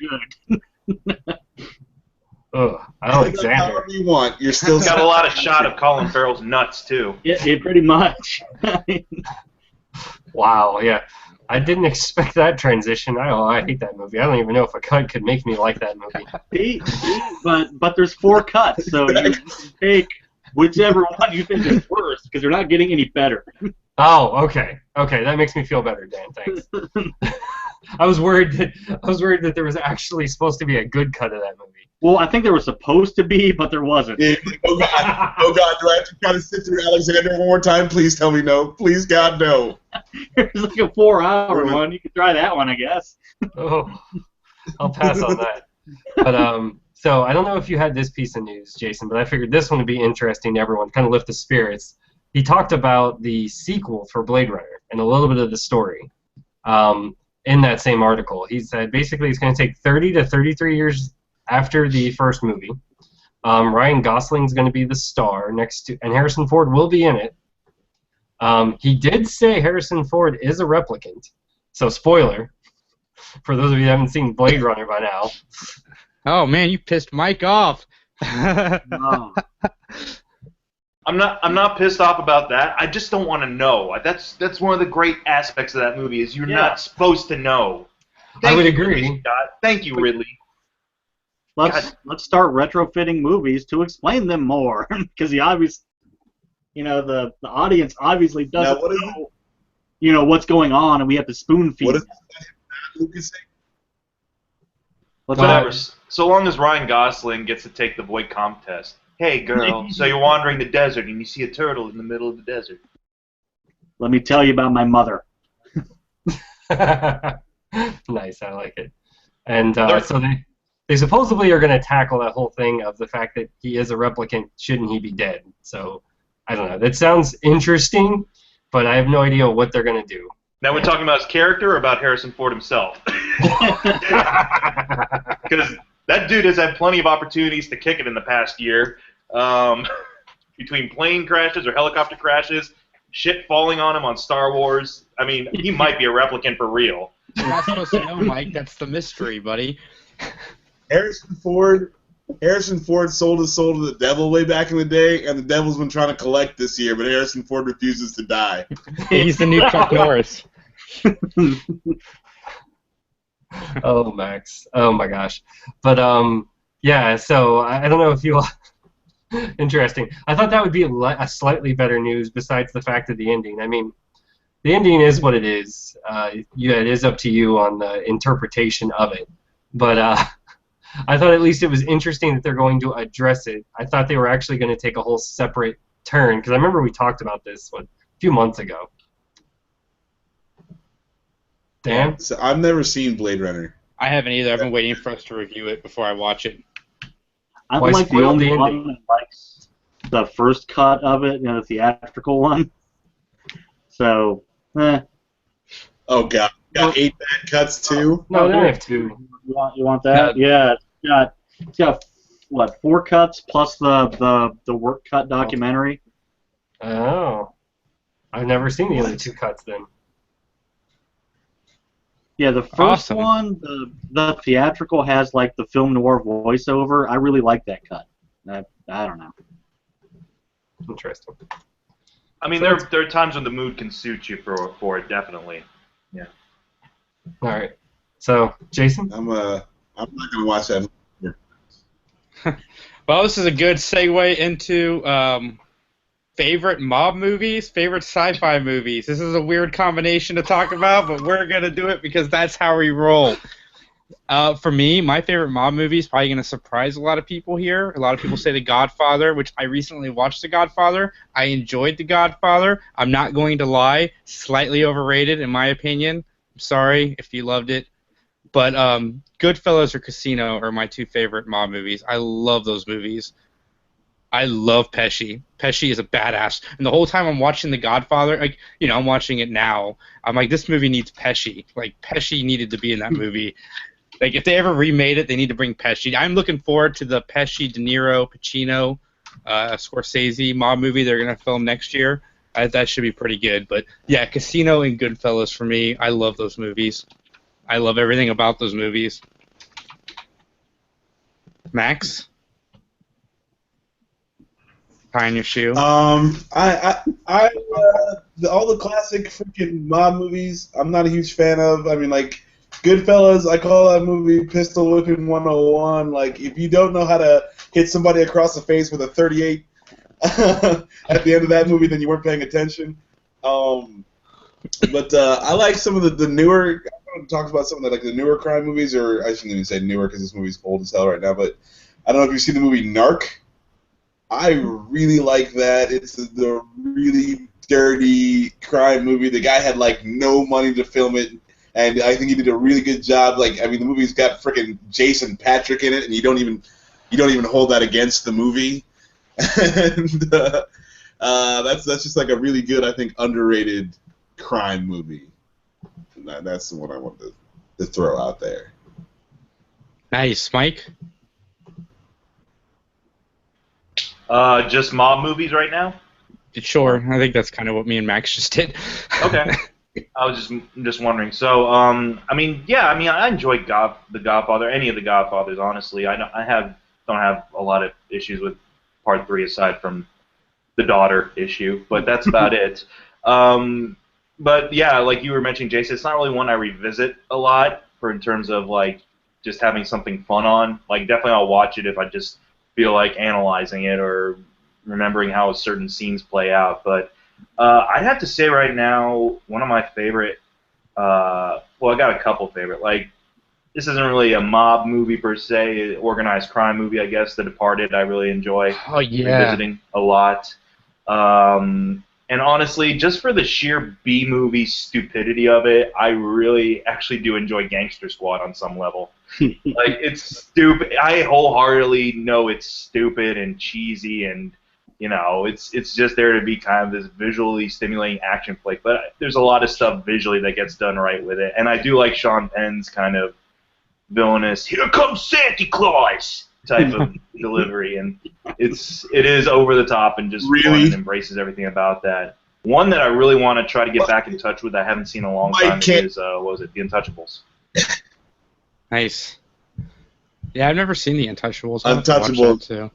S1: Oh, Alexander.
S6: However you want. You're still
S4: got a lot of shot of Colin Farrell's nuts too.
S3: Yeah, pretty much.
S1: Wow. Yeah. I didn't expect that transition. I hate that movie. I don't even know if a cut could make me like that movie.
S3: But there's 4 cuts, so you can take whichever one you think is worse, because you're not getting any better.
S1: Oh, okay. Okay, that makes me feel better, Dan. Thanks. I was worried that there was actually supposed to be a good cut of that movie.
S3: Well, I think there was supposed to be, but there wasn't.
S6: Yeah, oh God, do I have to try to sit through Alexander one more time? Please tell me no. Please, God, no.
S3: There's like a 4-hour one. You could try that one, I guess.
S1: Oh, I'll pass on that. But so I don't know if you had this piece of news, Jason, but I figured this one would be interesting to everyone, kind of lift the spirits. He talked about the sequel for Blade Runner and a little bit of the story in that same article. He said basically it's going to take 30 to 33 years after the first movie. Ryan Gosling's going to be the star and Harrison Ford will be in it. He did say Harrison Ford is a replicant. So spoiler for those of you who haven't seen Blade Runner by now.
S2: Oh man, you pissed Mike off.
S3: No.
S4: I'm not pissed off about that. I just don't want to know. That's one of the great aspects of that movie is you're not supposed to know.
S1: I would
S4: you,
S1: agree.
S4: Ridley Scott. Thank you, Ridley.
S3: Let's start retrofitting movies to explain them more, because the obvious, the audience obviously doesn't know, what's going on, and we have to spoon feed.
S6: What is Lucas saying?
S4: Whatever. So long as Ryan Gosling gets to take the void comp test. Hey, girl. So you're wandering the desert and you see a turtle in the middle of the desert.
S3: Let me tell you about my mother.
S1: Nice, I like it. And so they supposedly are going to tackle that whole thing of the fact that he is a replicant. Shouldn't he be dead? So I don't know. That sounds interesting, but I have no idea what they're going to do.
S4: Now we're talking about his character or about Harrison Ford himself? Because that dude has had plenty of opportunities to kick it in the past year. Between plane crashes or helicopter crashes, shit falling on him on Star Wars. I mean, he might be a replicant for real.
S2: You're not supposed to know, Mike. That's the mystery, buddy.
S6: Harrison Ford sold his soul to the devil way back in the day, and the devil's been trying to collect this year, but Harrison Ford refuses to die.
S2: He's the new Chuck Norris.
S1: Oh, Max. Oh, my gosh. But, yeah, so I don't know if you... Interesting. I thought that would be a slightly better news besides the fact of the ending. I mean, the ending is what it is. It is up to you on the interpretation of it. But I thought at least it was interesting that they're going to address it. I thought they were actually going to take a whole separate turn, because I remember we talked about this a few months ago. Dan?
S6: So I've never seen Blade Runner.
S2: I haven't either. I've been waiting for us to review it before I watch it.
S3: I'm
S1: Why
S3: like the
S1: spoil
S3: only
S1: the
S3: one
S1: ending?
S3: that likes the first cut of it, the theatrical one. So,
S6: Oh god, got 8 bad cuts too.
S1: No, they only have 2.
S3: You want that? Yeah, it's got what, 4 cuts plus the work cut documentary.
S1: Oh. I've never seen the other 2 cuts then.
S3: Yeah, the first
S2: Awesome.
S3: one, the theatrical has like the film noir voiceover. I really like that cut. I don't know.
S1: Interesting.
S4: I mean, there are times when the mood can suit you for it, definitely. Yeah.
S1: All right. So, Jason?
S6: I'm not gonna watch that.
S2: Well, this is a good segue into favorite mob movies, favorite sci-fi movies. This is a weird combination to talk about, but we're going to do it because that's how we roll. For me, my favorite mob movie is probably going to surprise a lot of people here. A lot of people say The Godfather, which I recently watched The Godfather. I enjoyed The Godfather. I'm not going to lie, slightly overrated in my opinion. I'm sorry if you loved it. But Goodfellas or Casino are my 2 favorite mob movies. I love those movies. I love Pesci. Pesci is a badass. And the whole time I'm watching The Godfather, I'm watching it now. I'm like, this movie needs Pesci. Like, Pesci needed to be in that movie. Like, if they ever remade it, they need to bring Pesci. I'm looking forward to the Pesci, De Niro, Pacino, Scorsese mob movie they're going to film next year. That should be pretty good. But, yeah, Casino and Goodfellas for me. I love those movies. I love everything about those movies. Max? Tie in your shoe.
S6: All the classic freaking mob movies, I'm not a huge fan of. I mean, like, Goodfellas, I call that movie Pistol Whipping 101. Like, if you don't know how to hit somebody across the face with a 38 at the end of that movie, then you weren't paying attention. But I like some of the newer. I want to talk about some of the newer crime movies, or I shouldn't even say newer because this movie's old as hell right now. But I don't know if you've seen the movie Narc. I really like that. It's the really dirty crime movie. The guy had no money to film it, and I think he did a really good job. Like, I mean, the movie's got freaking Jason Patrick in it, and you don't even hold that against the movie. And that's just a really good, I think, underrated crime movie. That's the one I want to throw out there.
S2: Nice. Mike?
S4: Just mob movies right now?
S2: Sure, I think that's kind of what me and Max just did.
S4: Okay. I was just wondering. So, I mean, yeah, I mean, I enjoy the Godfather, any of the Godfathers. Honestly, don't have a lot of issues with Part 3 aside from the daughter issue, but that's about it. But yeah, like you were mentioning, Jason, it's not really one I revisit a lot for in terms of like just having something fun on. Like definitely I'll watch it if I just feel like analyzing it or remembering how certain scenes play out. But I'd have to say right now one of my favorite. Well, I got a couple favorite. Like this isn't really a mob movie per se, organized crime movie, I guess. The Departed, I really enjoy
S2: Oh yeah.
S4: revisiting a lot. And honestly, just for the sheer B movie stupidity of it, I really actually do enjoy Gangster Squad on some level. Like it's stupid. I wholeheartedly know it's stupid and cheesy, and you know, it's just there to be kind of this visually stimulating action flick. But there's a lot of stuff visually that gets done right with it, and I do like Sean Penn's kind of villainous "Here comes Santa Claus" type of delivery, and it is over the top and just fun and embraces everything about that. One that I really want to try to get back in touch with I haven't seen in a long time is what was it, The Untouchables.
S2: Nice. Yeah, I've never seen The Untouchables.
S6: Untouchables
S2: too.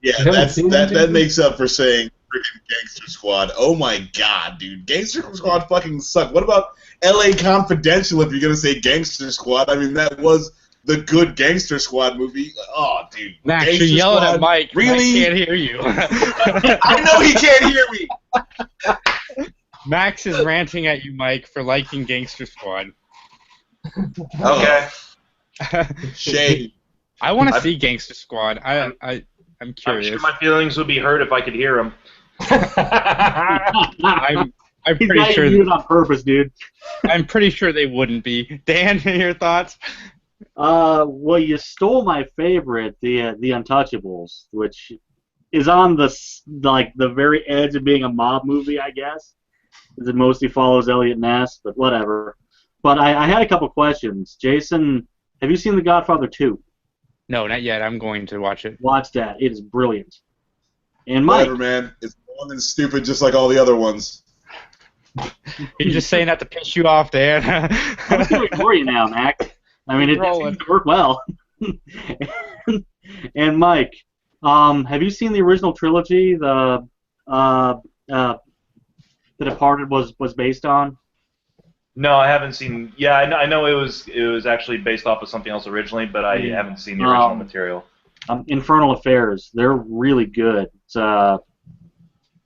S6: Yeah, that makes up for saying freaking Gangster Squad. Oh my god, dude, Gangster Squad fucking sucked. What about L.A. Confidential? If you're gonna say Gangster Squad, I mean that was the good Gangster Squad movie. Oh, dude.
S2: Max,
S6: Gangster
S2: you're yelling
S6: Squad?
S2: at Mike.
S6: Really?
S2: Mike can't hear you.
S6: I know he can't hear me.
S2: Max is ranting at you, Mike, for liking Gangster Squad.
S4: Okay.
S6: Shame.
S2: I want to see Gangster Squad. I'm curious.
S4: I'm sure my feelings would be hurt if I could hear them.
S2: I'm
S3: He's
S2: pretty
S3: got
S2: sure.
S3: you on purpose, dude.
S2: I'm pretty sure they wouldn't be. Dan, your thoughts?
S3: Well, you stole my favorite, the Untouchables, which is on the very edge of being a mob movie, I guess. Because it mostly follows Elliot Ness, but whatever. But I had a couple questions. Jason, have you seen The Godfather 2?
S2: No, not yet. I'm going to watch it.
S3: Watch that. It is brilliant. And Mike.
S6: Whatever, man. It's long and stupid just like all the other ones.
S2: You're just saying that to piss you off, Dan.
S3: I'm just going to ignore you now, Mac. I mean, it seems to work well. And Mike, have you seen the original trilogy The Departed was based on?
S4: No, I haven't seen. Yeah, I know it was actually based off of something else originally, but I haven't seen the original material.
S3: Infernal Affairs. They're really good. It's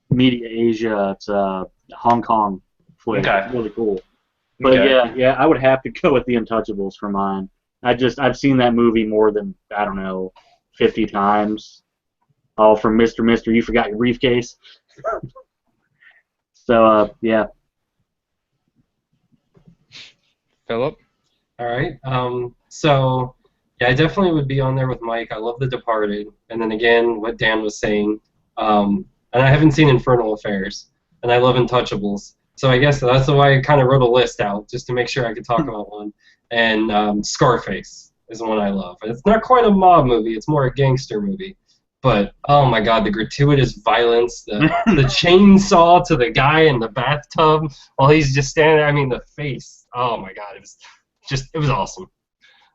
S3: Media Asia. It's Hong Kong flick.
S4: Okay.
S3: It's really cool. But yeah, I would have to go with The Untouchables for mine. I've seen that movie more than, I don't know, 50 times. All from Mr. You forgot your briefcase. So yeah.
S2: Philip?
S1: All right. So, yeah, I definitely would be on there with Mike. I love The Departed. And then again, what Dan was saying. And I haven't seen Infernal Affairs. And I love Untouchables. So I guess that's why I kind of wrote a list out, just to make sure I could talk about one. And Scarface is one I love. It's not quite a mob movie. It's more a gangster movie. But, oh my god, the gratuitous violence, the chainsaw to the guy in the bathtub while he's just standing there. I mean, the face. Oh my god, it was awesome.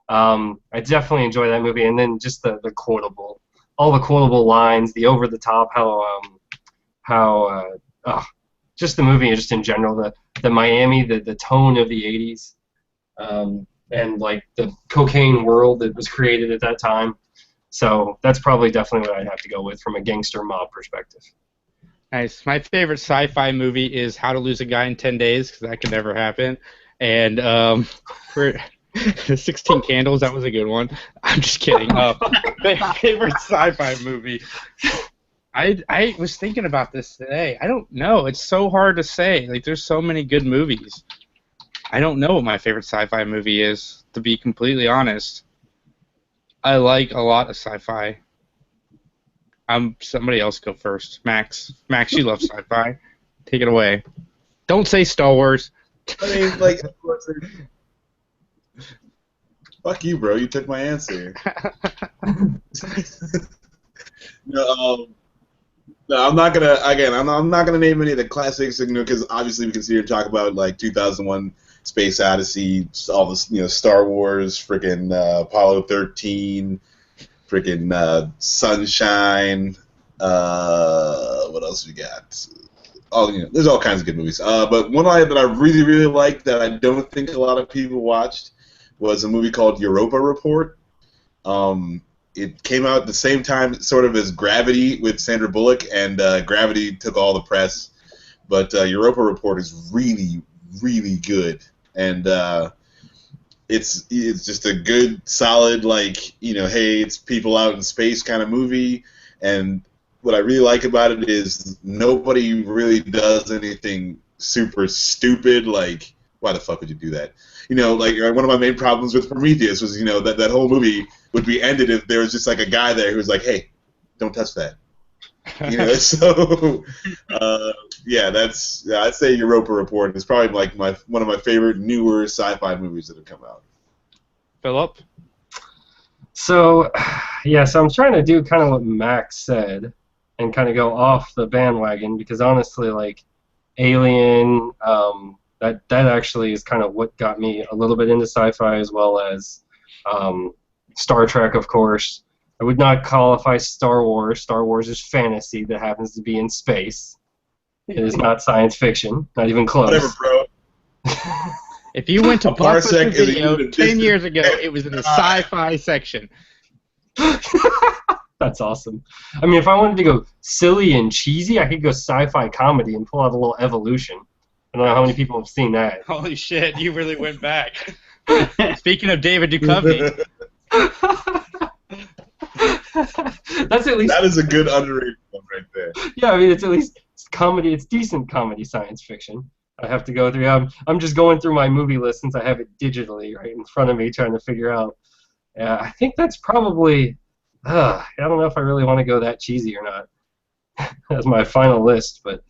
S1: I definitely enjoy that movie. And then just the quotable, all the quotable lines, the over the top, just the movie just in general, the Miami, the tone of the 80s, and like the cocaine world that was created at that time. So that's probably definitely what I'd have to go with from a gangster mob perspective.
S2: Nice. My favorite sci-fi movie is How to Lose a Guy in 10 Days, because that could never happen. And for 16 Candles, that was a good one. I'm just kidding. My favorite sci-fi movie. I was thinking about this today. I don't know. It's so hard to say. Like, there's so many good movies. I don't know what my favorite sci-fi movie is, to be completely honest. I like a lot of sci-fi. Somebody else go first. Max, you love sci-fi. Take it away. Don't say Star Wars.
S6: I mean, like, fuck you, bro. You took my answer. No, No, I'm not gonna. Again, I'm not gonna name any of the classics, because obviously we can sit here and talk about like 2001, Space Odyssey, all this, Star Wars, freaking Apollo 13, freaking Sunshine. What else we got? There's all kinds of good movies. But one that I really, really liked that I don't think a lot of people watched was a movie called Europa Report. It came out at the same time, sort of as Gravity with Sandra Bullock, and Gravity took all the press. But Europa Report is really, really good, and it's just a good, solid, hey, it's people out in space kind of movie. And what I really like about it is nobody really does anything super stupid, like, why the fuck would you do that? One of my main problems with Prometheus was, that whole movie would be ended if there was just like a guy there who was like, hey, don't touch that. So I'd say Europa Report is probably like one of my favorite newer sci-fi movies that have come out.
S2: Philip?
S1: So I'm trying to do kind of what Max said and kind of go off the bandwagon, because honestly, like, Alien, that actually is kind of what got me a little bit into sci-fi, as well as Star Trek, of course. I would not qualify Star Wars. Star Wars is fantasy that happens to be in space. It is not science fiction, not even close.
S6: Whatever, bro.
S2: If you went to Blockbuster
S6: parsec is a
S2: Video
S6: unit of
S2: 10
S6: distance.
S2: years ago, it was in the sci-fi section.
S1: That's awesome. I mean, if I wanted to go silly and cheesy, I could go sci-fi comedy and pull out a little Evolution. I don't know how many people have seen that.
S2: Holy shit, you really went back. Speaking of David Duchovny.
S1: That's at least...
S6: That is a good underrated one right there.
S1: Yeah, I mean, it's at least comedy. It's decent comedy science fiction. I have to go through. I'm just going through my movie list since I have it digitally right in front of me, trying to figure out. I think that's probably... I don't know if I really want to go that cheesy or not. That's my final list, but...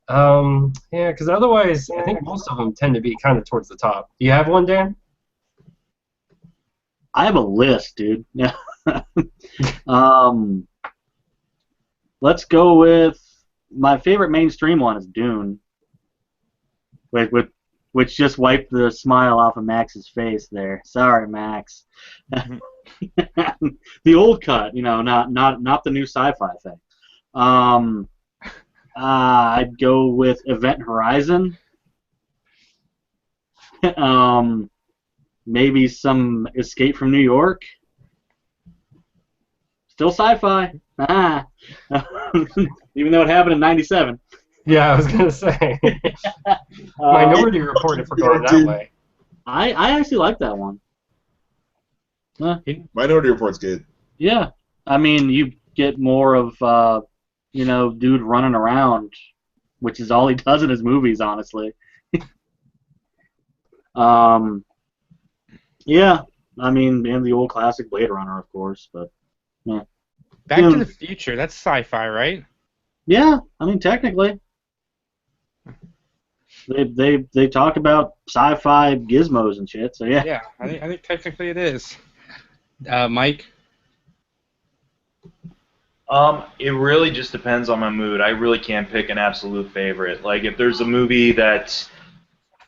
S1: because otherwise, I think most of them tend to be kind of towards the top. Do you have one, Dan?
S3: I have a list, dude. Let's go with my favorite mainstream one is Dune, which just wiped the smile off of Max's face there. Sorry, Max. The old cut, not the new sci-fi thing. I'd go with Event Horizon. Maybe some Escape from New York. Still sci-fi. Even though it happened in '97.
S1: Yeah, I was gonna say. Minority Report, if we're going that way.
S3: I actually like that one.
S6: Minority Report's good.
S3: Yeah, I mean, you get more of dude running around, which is all he does in his movies, honestly. Yeah, I mean, and the old classic Blade Runner, of course, but yeah.
S2: Back to the Future, that's sci-fi, right?
S3: Yeah, I mean, technically. They talk about sci-fi gizmos and shit, so yeah.
S2: Yeah, I think technically it is. Mike?
S4: It really just depends on my mood. I really can't pick an absolute favorite. Like, if there's a movie that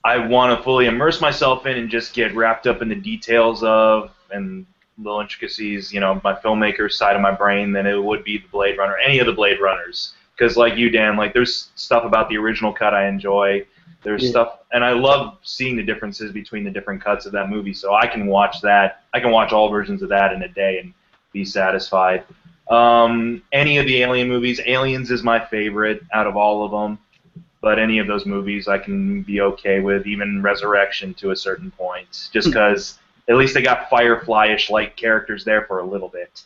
S4: I want to fully immerse myself in and just get wrapped up in the details of and little intricacies, my filmmaker side of my brain, then it would be the Blade Runner, any of the Blade Runners. Because like you, Dan, like there's stuff about the original cut I enjoy. There's stuff, and I love seeing the differences between the different cuts of that movie. So I can watch that. I can watch all versions of that in a day and be satisfied. Any of the Alien movies, Aliens is my favorite out of all of them. But any of those movies I can be okay with, even Resurrection to a certain point, just because at least they got Firefly-ish like characters there for a little bit.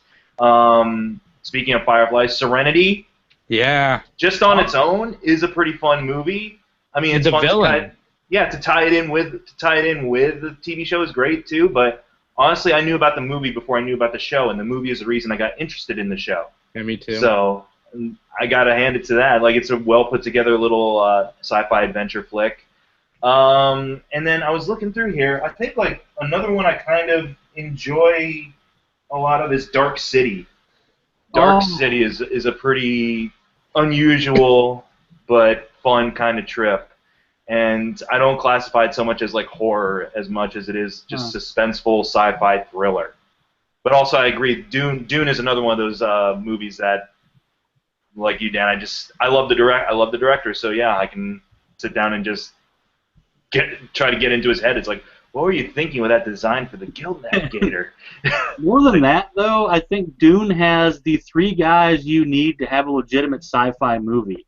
S4: Speaking of Firefly, Serenity, just on its own is a pretty fun movie. I mean, it's fun
S2: villain.
S4: to tie it in with the TV show is great too. But honestly, I knew about the movie before I knew about the show, and the movie is the reason I got interested in the show.
S2: Yeah, me too.
S4: So I gotta hand it to that. Like, it's a well put together little sci-fi adventure flick. And then I was looking through here. I think like another one I kind of enjoy a lot of is Dark City. Dark City is a pretty unusual but fun kind of trip. And I don't classify it so much as like horror as much as it is just suspenseful sci-fi thriller. But also, I agree. Dune is another one of those movies that, like you, Dan, I love the director. So yeah, I can sit down and just try to get into his head. It's like, what were you thinking with that design for the Guild Navigator?
S3: More than that, though, I think Dune has the three guys you need to have a legitimate sci-fi movie.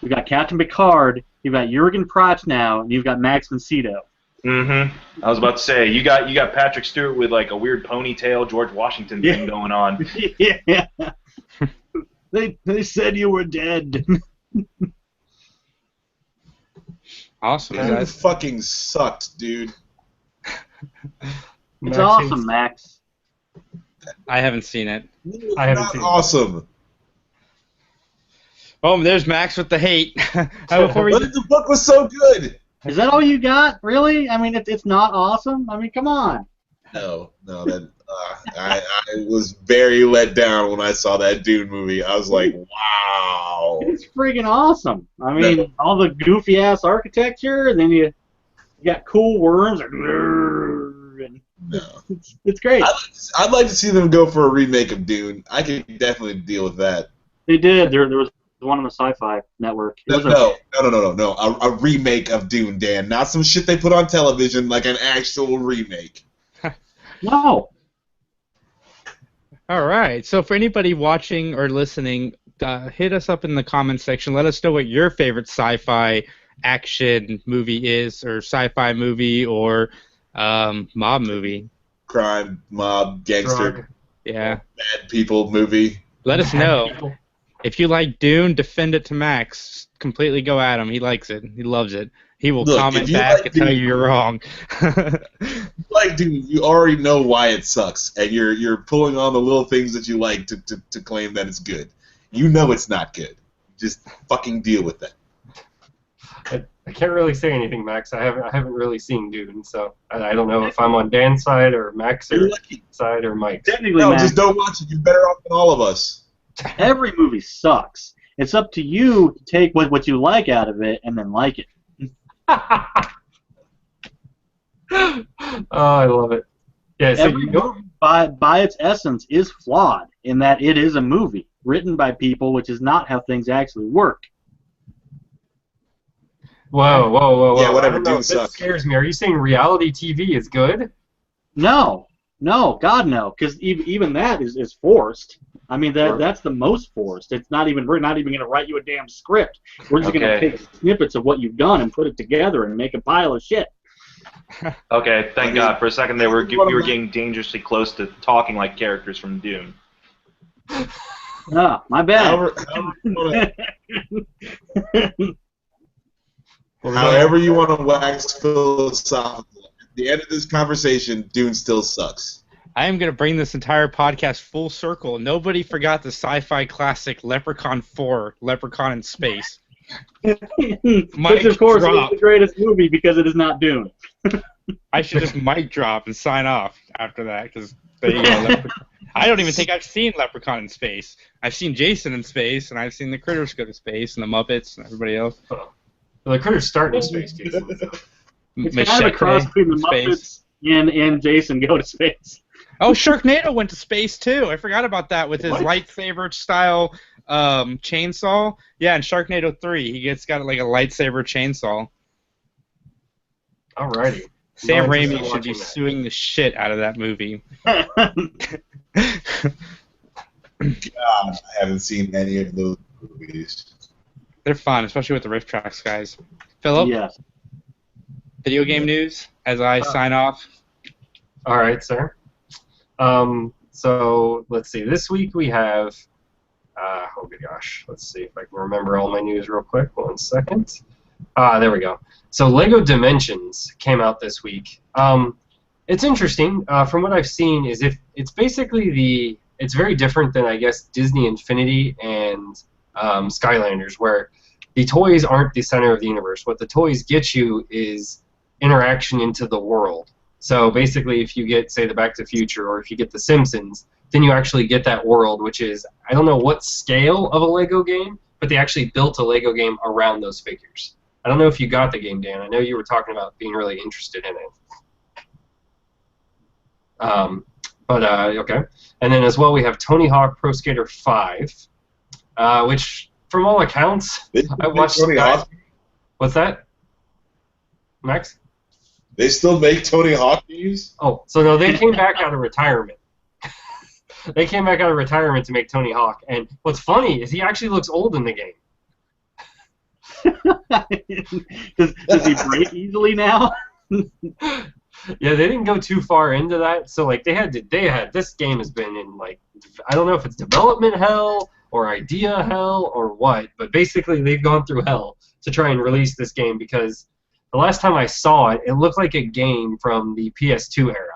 S3: You've got Captain Picard, you've got Jurgen Prochnow, and you've got Max von Sydow.
S4: Mm-hmm. I was about to say, you got Patrick Stewart with like a weird ponytail George Washington thing going on.
S3: Yeah. They said you were dead.
S2: Awesome,
S6: That
S2: guys.
S6: fucking sucked, dude.
S3: It's awesome, Max.
S2: I haven't seen it.
S1: I haven't
S6: Not
S1: seen it.
S6: awesome.
S2: Oh, there's Max with the hate. Before we
S6: But the book was so good.
S3: Is that all you got? Really? I mean, it's not awesome? I mean, come on.
S6: No, that I was very let down when I saw that Dune movie. I was like, wow.
S3: It's freaking awesome. I mean, all the goofy-ass architecture, and then you got cool worms. And
S6: No.
S3: it's great.
S6: I'd like to see them go for a remake of Dune. I could definitely deal with that.
S3: They did. There was one on the Sci-Fi Network. It was
S6: No. A remake of Dune, Dan. Not some shit they put on television, like an actual remake.
S3: No.
S2: All right. So for anybody watching or listening, hit us up in the comments section. Let us know what your favorite sci-fi action movie is, or sci-fi movie, or mob movie.
S6: Crime, mob, gangster,
S1: Drug.
S2: Yeah.
S6: bad people movie.
S2: Let us know. If you like Dune, defend it to Max. Completely go at him. He likes it. He loves it. He will
S6: Look,
S2: comment
S6: if you
S2: back
S6: like
S2: and tell
S6: Dune-
S2: you you're wrong.
S6: Like, dude, you already know why it sucks, and you're pulling on the little things that you like to claim that it's good. You know it's not good. Just fucking deal with it.
S1: I can't really say anything, Max. I haven't really seen Dune, so I don't know if I'm on Dan's side or Max's
S6: You're lucky.
S1: side or Mike's.
S3: Technically,
S6: No,
S3: Max,
S6: just don't watch it. You're better off than all of us.
S3: every movie sucks. It's up to you to take what you like out of it and then like it.
S1: Oh, I love it. Yeah, so
S3: Every
S1: you go.
S3: movie, by its essence, is flawed in that it is a movie written by people, which is not how things actually work.
S1: Whoa.
S6: Yeah, whatever,
S1: I don't know,
S6: Dune
S1: this
S6: sucks.
S1: scares me. Are you saying reality TV is good?
S3: No, God no, because even that is forced. I mean, that's the most forced. It's not even. We're not even going to write you a damn script. We're just going to
S4: Okay.
S3: take snippets of what you've done and put it together and make a pile of shit.
S4: Okay, thank God. For a second there, we were getting dangerously close to talking like characters from Dune.
S3: Ah, my bad.
S6: However you want to wax philosophical, at the end of this conversation, Dune still sucks.
S2: I am going to bring this entire podcast full circle. Nobody forgot the sci-fi classic Leprechaun 4, Leprechaun in Space.
S3: Which, of course,
S2: drop.
S3: is the greatest movie because it is not Dune.
S2: I should just mic drop and sign off after that, because there you go. I don't even think I've seen Leprechaun in Space. I've seen Jason in space, and I've seen the Critters go to space, and the Muppets, and everybody else.
S1: Well, the Critters start in space, Jason.
S3: It's kind of a cross between the Muppets and Jason Go to Space.
S2: Oh, Sharknado went to space too. I forgot about that with his
S1: What?
S2: lightsaber style chainsaw. Yeah, in Sharknado 3, he got like a lightsaber chainsaw.
S1: Alrighty.
S2: Sam
S1: I'm
S2: Raimi
S1: interested in
S2: should be
S1: watching that.
S2: suing the shit out of that movie.
S6: God, I haven't seen any of those movies.
S2: They're fun, especially with the riff tracks, guys. Philip,
S3: Yes.
S2: video game news as I sign off.
S1: All right, sir. So let's see. This week we have. Oh good gosh. Let's see if I can remember all my news real quick. 1 second. There we go. So Lego Dimensions came out this week. It's interesting. From what I've seen, is if it's basically it's very different than I guess Disney Infinity and Skylanders, where the toys aren't the center of the universe. What the toys get you is interaction into the world. So basically, if you get, say, the Back to the Future, or if you get the Simpsons, then you actually get that world, which is, I don't know what scale of a Lego game, but they actually built a Lego game around those figures. I don't know if you got the game, Dan. I know you were talking about being really interested in it. Okay. And then as well, we have Tony Hawk Pro Skater 5, which, from all accounts, I watched.
S6: Tony Hawk?
S1: What's that, Max?
S6: They still make Tony Hawk games?
S1: Oh, so no, they came back out of retirement. They came back out of retirement to make Tony Hawk, and what's funny is he actually looks old in the game.
S3: Does he break easily now?
S1: Yeah, they didn't go too far into that, so like they had this game has been in like I don't know if it's development hell or idea hell or what, but basically they've gone through hell to try and release this game because the last time I saw it, it looked like a game from the PS2 era.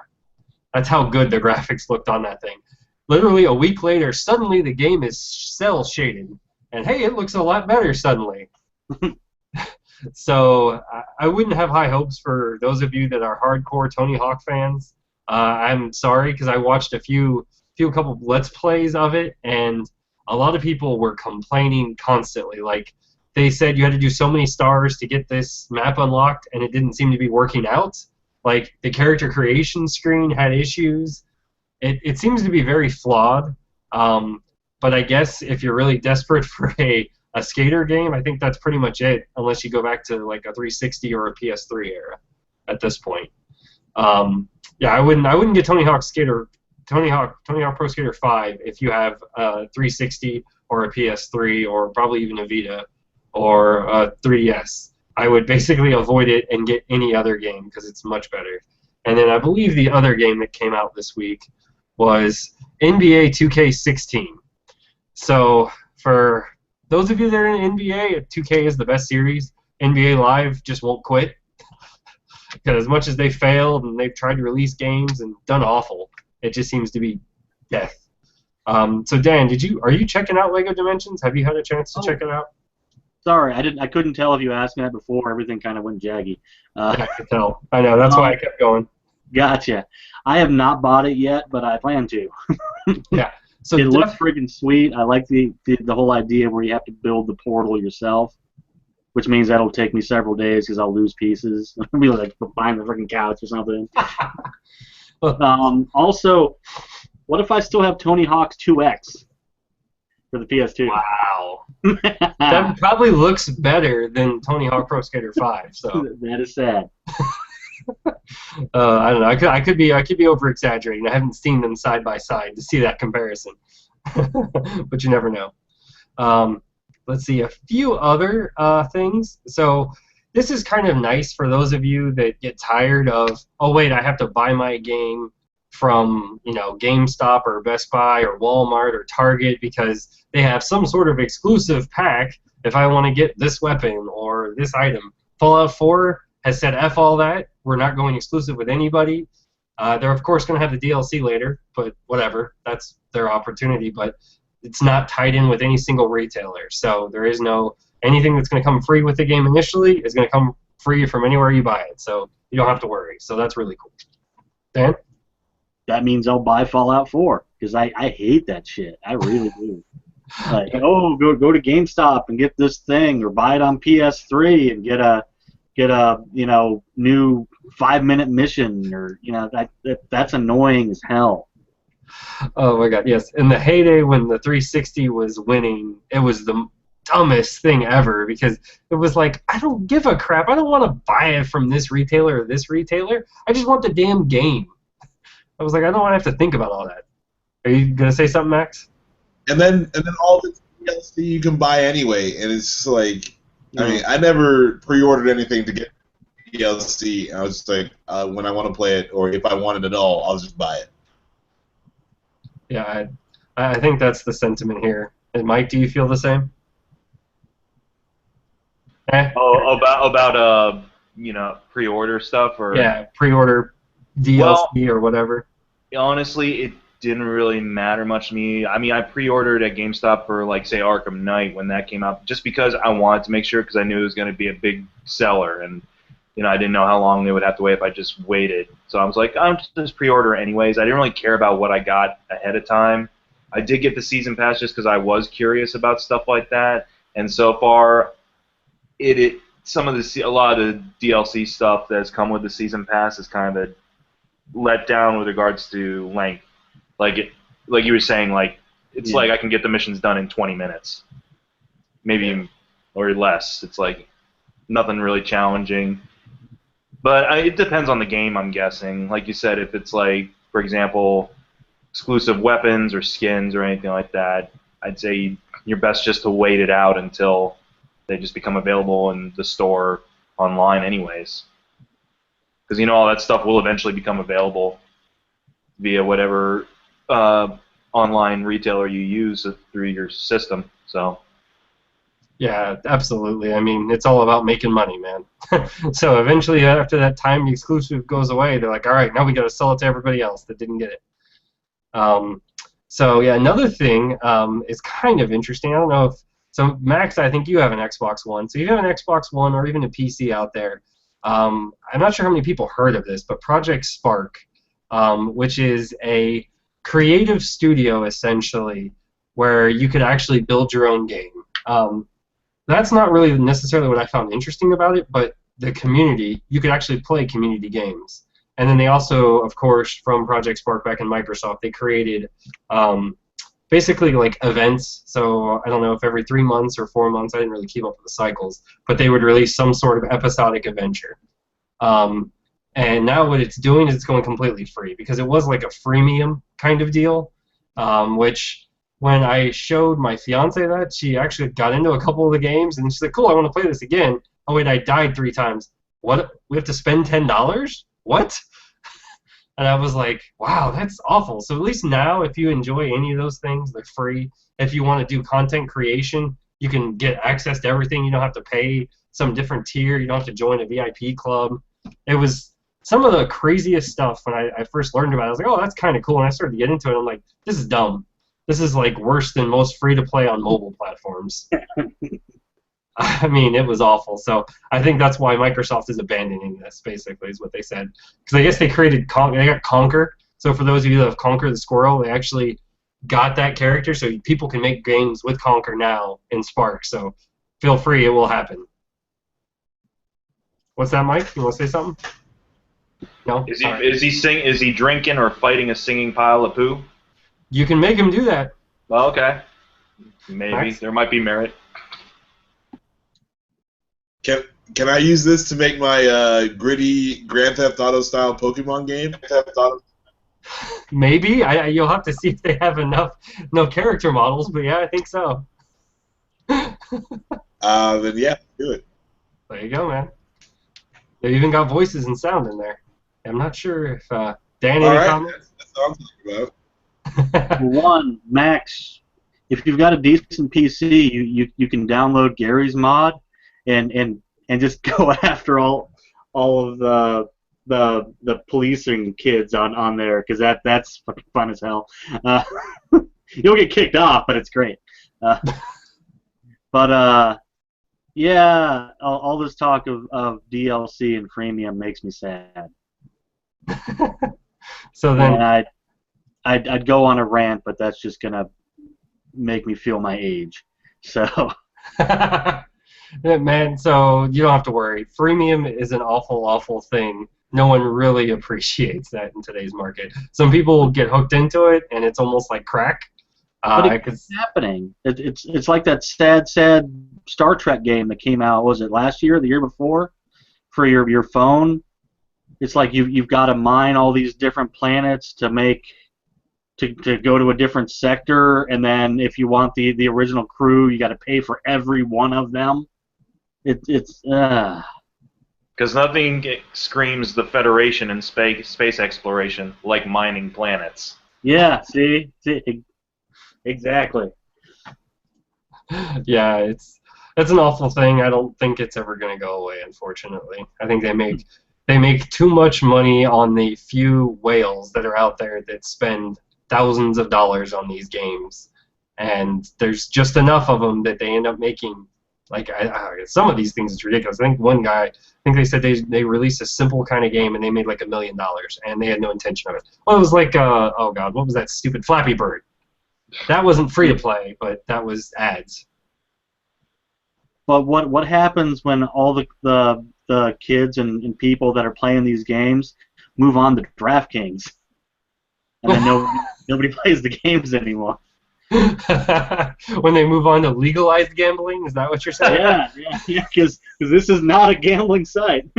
S1: That's how good the graphics looked on that thing. Literally a week later, suddenly the game is cel shaded, and hey, it looks a lot better suddenly. So I wouldn't have high hopes for those of you that are hardcore Tony Hawk fans. I'm sorry because I watched a couple Let's Plays of it, and a lot of people were complaining constantly. Like they said you had to do so many stars to get this map unlocked, and it didn't seem to be working out. Like the character creation screen had issues. It seems to be very flawed. But I guess if you're really desperate for a skater game, I think that's pretty much it, unless you go back to like a 360 or a PS3 era at this point. Yeah, I wouldn't get Tony Hawk Pro Skater 5 if you have a 360 or a PS3 or probably even a Vita or a 3DS. I would basically avoid it and get any other game because it's much better. And then I believe the other game that came out this week was NBA 2K16. So for those of you that are in NBA, 2K is the best series. NBA Live just won't quit. Because as much as they failed and they've tried to release games and done awful, it just seems to be death. So Dan, are you checking out Lego Dimensions? Have you had a chance to check it out?
S3: Sorry, I couldn't tell if you asked me that before. Everything kind of went jaggy.
S1: I could tell. I know. That's why I kept going.
S3: Gotcha. I have not bought it yet, but I plan to.
S1: Yeah. So
S3: it looks freaking sweet. I like the whole idea where you have to build the portal yourself, which means that'll take me several days because I'll lose pieces. I'll be like behind the freaking couch or something. Also, what if I still have Tony Hawk's 2X for the PS2?
S1: Wow. That probably looks better than Tony Hawk Pro Skater 5. So
S3: that is sad.
S1: I don't know. I could be over exaggerating. I haven't seen them side by side to see that comparison, but you never know. Let's see a few other things. So this is kind of nice for those of you that get tired of, oh wait, I have to buy my game from GameStop or Best Buy or Walmart or Target because they have some sort of exclusive pack if I want to get this weapon or this item. Fallout 4 has said F all that. We're not going exclusive with anybody. They're, of course, going to have the DLC later, but whatever. That's their opportunity, but it's not tied in with any single retailer. So there is anything that's going to come free with the game initially is going to come free from anywhere you buy it. So you don't have to worry. So that's really cool. Dan?
S3: That means I'll buy Fallout 4 because I hate that shit. I really do. Like, oh, go to GameStop and get this thing, or buy it on PS3 and get a new 5-minute mission, or that's annoying as hell.
S1: Oh my god, yes. In the heyday when the 360 was winning, it was the dumbest thing ever because it was like, I don't give a crap. I don't want to buy it from this retailer or this retailer. I just want the damn game. I was like, I don't want to have to think about all that. Are you gonna say something, Max?
S6: And then all the DLC you can buy anyway, and it's like, I mean, I never pre-ordered anything to get DLC. I was just like, when I want to play it, or if I want it at all, I'll just buy it.
S1: Yeah, I think that's the sentiment here. And Mike, do you feel the same?
S4: Oh, about pre-order stuff, or
S1: yeah, pre-order DLC or whatever.
S4: Honestly, it didn't really matter much to me. I mean, I pre-ordered at GameStop for, like, say, Arkham Knight when that came out, just because I wanted to make sure, because I knew it was going to be a big seller, and I didn't know how long they would have to wait if I just waited. So I was like, I'm just pre-order anyways. I didn't really care about what I got ahead of time. I did get the season pass just because I was curious about stuff like that. And so far, a lot of the DLC stuff that's come with the season pass is kind of let down with regards to length. Like you were saying, like it's like I can get the missions done in 20 minutes, maybe or less. It's like nothing really challenging. But it depends on the game, I'm guessing. Like you said, if it's like, for example, exclusive weapons or skins or anything like that, I'd say you're best just to wait it out until they just become available in the store online anyways. Because all that stuff will eventually become available via whatever online retailer you use through your system. So.
S1: Yeah, absolutely. I mean, it's all about making money, man. So eventually, after that time, the exclusive goes away. They're like, all right, now we got to sell it to everybody else that didn't get it. So yeah, another thing is kind of interesting. I don't know if so, Max. I think you have an Xbox One. So you have an Xbox One or even a PC out there. I'm not sure how many people heard of this, but Project Spark, which is a creative studio essentially, where you could actually build your own game. That's not really necessarily what I found interesting about it, but the community, you could actually play community games. And then they also, of course, from Project Spark back in Microsoft, they created basically like events. So I don't know if every 3 months or 4 months, I didn't really keep up with the cycles, but they would release some sort of episodic adventure. And now what it's doing is it's going completely free because it was like a freemium kind of deal, which when I showed my fiance that, she actually got into a couple of the games, and she's like, cool, I want to play this again. Oh, wait, I died 3 times. What? We have to spend $10? What? And I was like, wow, that's awful. So at least now, if you enjoy any of those things, they're free. If you want to do content creation, you can get access to everything. You don't have to pay some different tier. You don't have to join a VIP club. It was some of the craziest stuff when I first learned about it. I was like, oh, that's kind of cool. And I started to get into it. I'm like, this is dumb. This is like worse than most free-to-play on mobile platforms. I mean, it was awful. So I think that's why Microsoft is abandoning this, basically, is what they said. Because I guess they created they got Conker. So for those of you that have Conker the Squirrel, they actually got that character. So people can make games with Conker now in Spark. So feel free, it will happen. What's that, Mike? You want to say something? No.
S4: Is he drinking or fighting a singing pile of poo?
S1: You can make him do that.
S4: Well, okay. Maybe.
S1: Max?
S4: There might be merit.
S6: Can I use this to make my gritty Grand Theft Auto style Pokemon game?
S1: Maybe. You'll have to see if they have enough character models, but yeah, I think so.
S6: Then yeah, do it.
S1: There you go, man. They even got voices and sound in there. I'm not sure if Dan, any comments?
S6: That's all I'm talking about.
S3: One, Max, if you've got a decent PC, you can download Gary's mod and just go after all of the policing kids on there, because that's fucking fun as hell. You'll get kicked off, but it's great. Yeah, all this talk of DLC and freemium makes me sad.
S1: So then,
S3: and I'd go on a rant, but that's just gonna make me feel my age. So.
S1: Man, so you don't have to worry. Freemium is an awful, awful thing. No one really appreciates that in today's market. Some people get hooked into it, and it's almost like crack.
S3: But it's happening. It's like that sad Star Trek game that came out. Was it last year, or the year before, for your phone? It's like you've got to mine all these different planets to go to a different sector, and then if you want the original crew, you got to pay for every one of them. It's
S4: because nothing screams the Federation in space exploration like mining planets.
S3: Yeah, see, exactly.
S1: Yeah, it's an awful thing. I don't think it's ever going to go away, unfortunately. I think they make too much money on the few whales that are out there that spend thousands of dollars on these games, and there's just enough of them that they end up making. Like some of these things is ridiculous. I think one guy, they said they released a simple kind of game and they made like $1 million, and they had no intention of it. Well, it was like oh god, what was that stupid Flappy Bird? That wasn't free to play, but that was ads.
S3: But what happens when all the kids and people that are playing these games move on to DraftKings, and then nobody plays the games anymore?
S1: When they move on to legalized gambling, is that what you're saying?
S3: Yeah, because this is not a gambling site.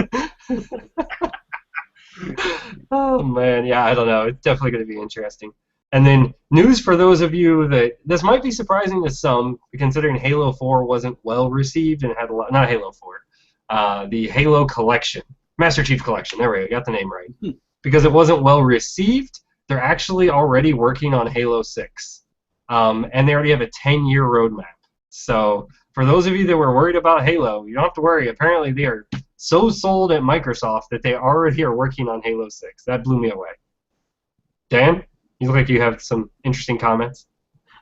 S1: Oh man, yeah, I don't know. It's definitely going to be interesting. And then news for those of you that this might be surprising to some, considering Halo 4 wasn't well received and had a lot. Not Halo 4, the Halo Collection, Master Chief Collection. There we go, got the name right. Because it wasn't well received, they're actually already working on Halo 6. And they already have a 10-year roadmap. So for those of you that were worried about Halo, you don't have to worry. Apparently they are so sold at Microsoft that they already are working on Halo 6. That blew me away. Dan, you look like you have some interesting comments.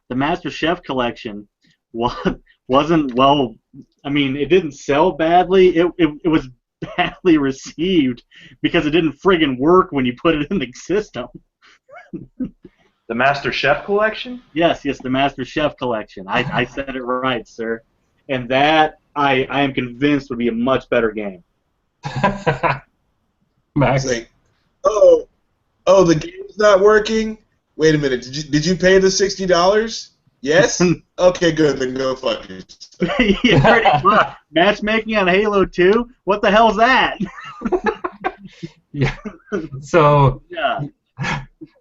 S3: The Master Chef Collection wasn't well. I mean, it didn't sell badly. It was badly received because it didn't friggin' work when you put it in the system.
S4: The Master Chef Collection?
S3: Yes, the Master Chef Collection. I said it right, sir. And that, I am convinced, would be a much better game.
S1: Max?
S6: It's like, oh, the game's not working? Wait a minute, did you pay the $60? Yes? Okay, good, then go fuck yourself.
S3: Yeah, pretty much. Matchmaking on Halo 2? What the hell's that?
S1: Yeah. So...
S3: Yeah.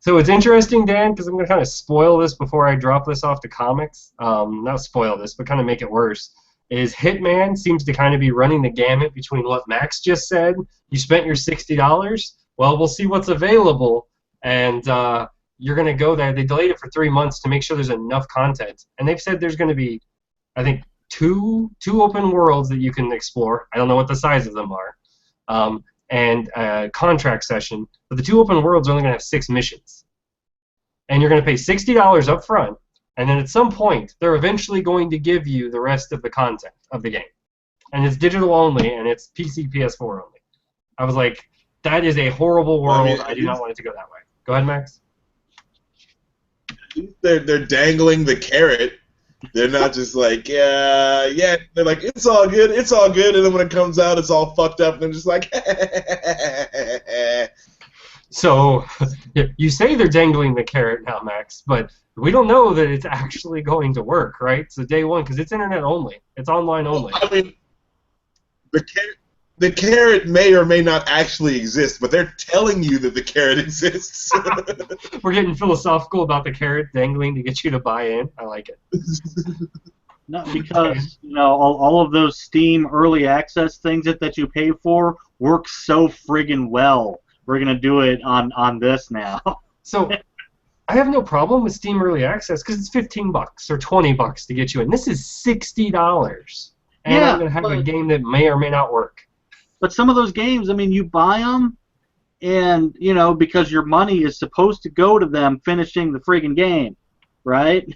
S1: So it's interesting, Dan, because I'm going to kind of spoil this before I drop this off to comics. Not spoil this, but kind of make it worse. Is Hitman seems to kind of be running the gamut between what Max just said. You spent your $60. Well, we'll see what's available, and you're going to go there. They delayed it for 3 months to make sure there's enough content, and they've said there's going to be, I think, two open worlds that you can explore. I don't know what the size of them are. And a contract session, but the 2 open worlds are only going to have 6 missions. And you're going to pay $60 up front, and then at some point, they're eventually going to give you the rest of the content of the game. And it's digital only, and it's PC, PS4 only. I was like, that is a horrible world. I do not want it to go that way. Go ahead, Max.
S6: They're dangling the carrot. They're not just like, yeah. They're like, it's all good, and then when it comes out, it's all fucked up, and they're just like,
S1: So, you say they're dangling the carrot now, Max, but we don't know that it's actually going to work, right? So day one, because it's internet only. It's online only.
S6: I mean, the carrot may or may not actually exist, but they're telling you that the carrot exists.
S1: We're getting philosophical about the carrot dangling to get you to buy in. I like it.
S3: No, because all of those Steam early access things that you pay for work so friggin' well. We're gonna do it on this now.
S1: So I have no problem with Steam early access because it's $15 or $20 to get you in. This is $60, and
S3: Yeah,
S1: I'm gonna have a game that may or may not work.
S3: But some of those games, I mean, you buy them, and because your money is supposed to go to them finishing the friggin' game, right?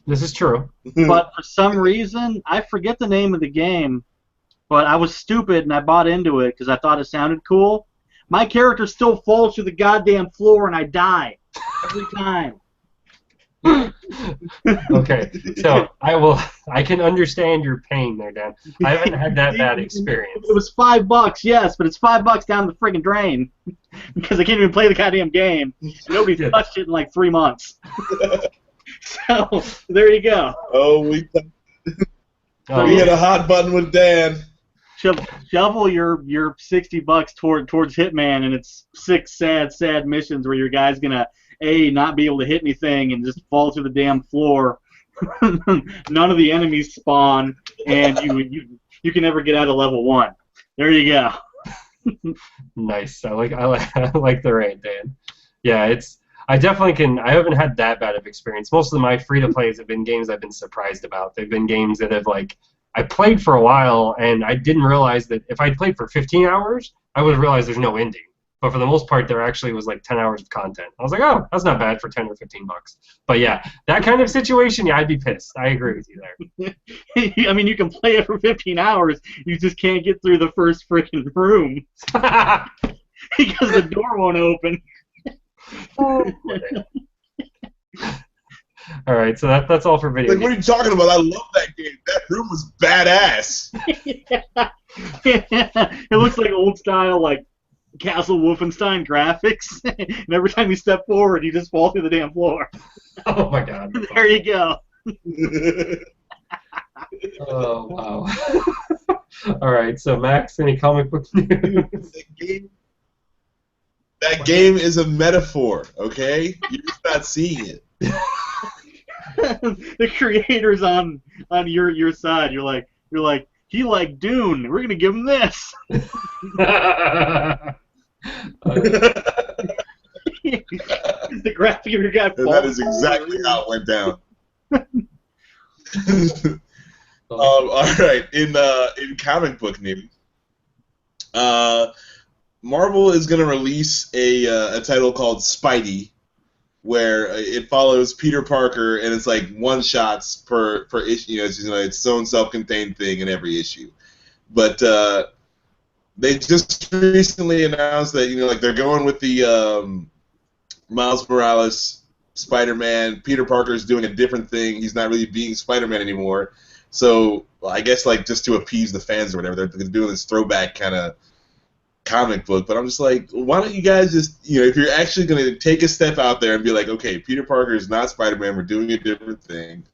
S1: This is true.
S3: But for some reason, I forget the name of the game, but I was stupid and I bought into it because I thought it sounded cool. My character still falls through the goddamn floor and I die every time.
S1: Okay, so I can understand your pain there, Dan. I haven't had that bad experience.
S3: It was $5, yes, but it's $5 down the friggin' drain because I can't even play the goddamn game. Nobody's touched it in like 3 months. So there you go.
S6: Oh, we hit a hot button with Dan.
S3: Shovel your $60 towards Hitman, and it's 6 sad missions where your guy's gonna not be able to hit anything and just fall through the damn floor. None of the enemies spawn, and you can never get out of level 1. There you go.
S1: Nice. I like the rant, Dan. Yeah, I definitely can. I haven't had that bad of experience. Most of my free-to-plays have been games I've been surprised about. They've been games that have I played for a while, and I didn't realize that if I'd played for 15 hours, I would have realized there's no ending. But for the most part, there actually was 10 hours of content. I was like, oh, that's not bad for 10 or 15 bucks. But yeah, that kind of situation, yeah, I'd be pissed. I agree with you there.
S3: I mean, you can play it for 15 hours. You just can't get through the first freaking room because the door won't open.
S1: All right, so that's all for video
S6: Like, what are you talking about? I love that game. That room was badass.
S3: It looks like old style, like Castle Wolfenstein graphics. And every time you step forward, you just fall through the damn floor.
S1: Oh my god.
S3: There you go.
S1: Oh wow. All right, so Max, any comic book news?
S6: That game is a metaphor, okay? You're just not seeing it.
S3: The creators on your side. You're like he liked Dune. We're gonna give him this. The graphic of your guy.
S6: And that is exactly how it went down. All right, in comic book news, Marvel is going to release a title called Spidey, where it follows Peter Parker, and it's like one shots per issue. It's its own self-contained thing in every issue. But they just recently announced that like they're going with the Miles Morales Spider-Man. Peter Parker's doing a different thing. He's not really being Spider-Man anymore. So I guess like just to appease the fans or whatever, they're doing this throwback kind of comic book. But I'm just like, why don't you guys just if you're actually going to take a step out there and be like, okay, Peter Parker is not Spider-Man. We're doing a different thing.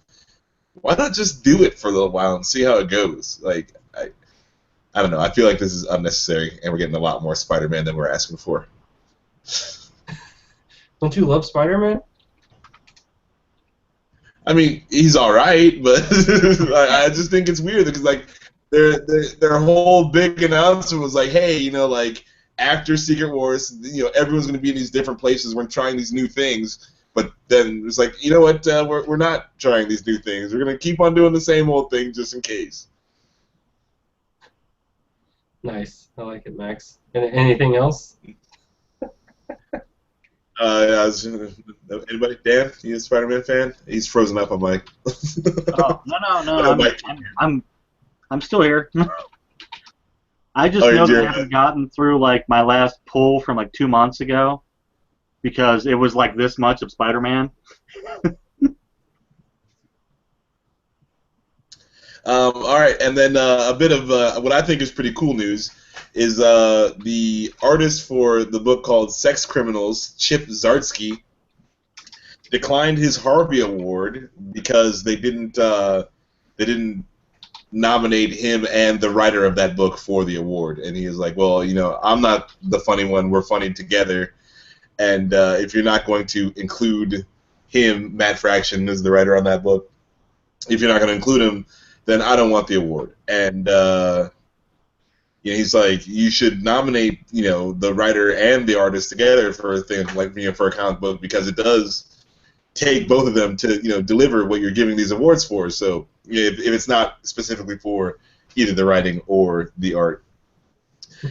S6: Why not just do it for a little while and see how it goes? Like I don't know. I feel like this is unnecessary, and we're getting a lot more Spider-Man than we're asking for.
S1: Don't you love Spider-Man?
S6: I mean, he's all right, but I just think it's weird because like their whole big announcement was like, hey, like after Secret Wars, everyone's going to be in these different places. We're trying these new things, but then it's like, you know what? We're not trying these new things. We're going to keep on doing the same old thing just in case.
S1: Nice, I like it, Max. Anything else?
S6: Anybody? Dan, you a Spider-Man fan? He's frozen up on Mike.
S3: Oh, no. I'm still here. I just know that I haven't gotten through like my last pull from like 2 months ago because it was like this much of Spider-Man.
S6: All right, and then a bit of what I think is pretty cool news is the artist for the book called Sex Criminals, Chip Zdarsky, declined his Harvey Award because they didn't nominate him and the writer of that book for the award. And he was like, well, I'm not the funny one. We're funny together. And if you're not going to include him, Matt Fraction is the writer on that book, if you're not going to include him, then I don't want the award. And he's like, you should nominate the writer and the artist together for a thing like for a comic book because it does take both of them to deliver what you're giving these awards for. So if it's not specifically for either the writing or the art,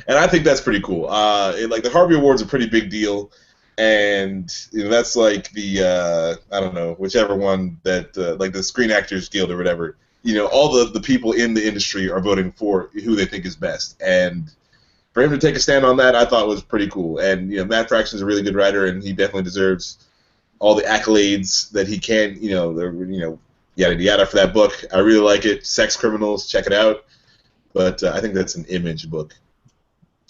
S6: and I think that's pretty cool. Like the Harvey Award's a pretty big deal, and that's like the I don't know, whichever one that like the Screen Actors Guild or whatever. All the people in the industry are voting for who they think is best, and for him to take a stand on that, I thought was pretty cool. And Matt Fraction is a really good writer, and he definitely deserves all the accolades that he can. Yada yada for that book. I really like it. Sex Criminals, check it out. But I think that's an Image book.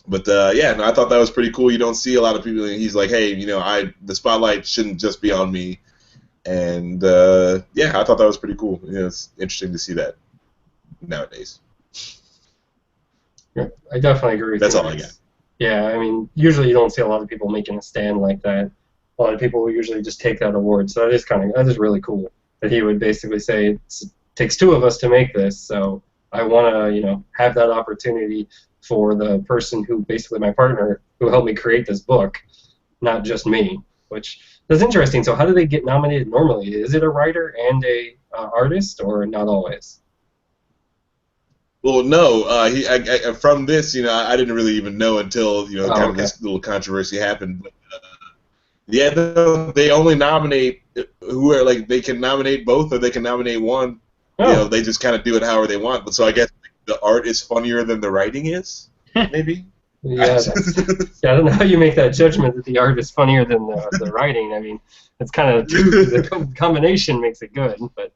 S6: But I thought that was pretty cool. You don't see a lot of people. He's like, hey, the spotlight shouldn't just be on me. And I thought that was pretty cool. It's interesting to see that nowadays.
S1: Yeah, I definitely agree with you.
S6: That's all I got.
S1: Yeah, I mean, usually you don't see a lot of people making a stand like that. A lot of people will usually just take that award. So that is really cool that he would basically say it takes two of us to make this. So I want to have that opportunity for the person who basically my partner who helped me create this book, not just me, which. That's interesting. So how do they get nominated normally? Is it a writer and a artist, or not always?
S6: Well, no. From this, I didn't really even know until kind of this little controversy happened. But, they only nominate who are like they can nominate both or they can nominate one.
S1: Oh.
S6: They just kind of do it however they want. But so I guess the art is funnier than the writing is, maybe.
S1: Yeah, I don't know how you make that judgment that the art is funnier than the writing. I mean, it's kind of the combination makes it good, but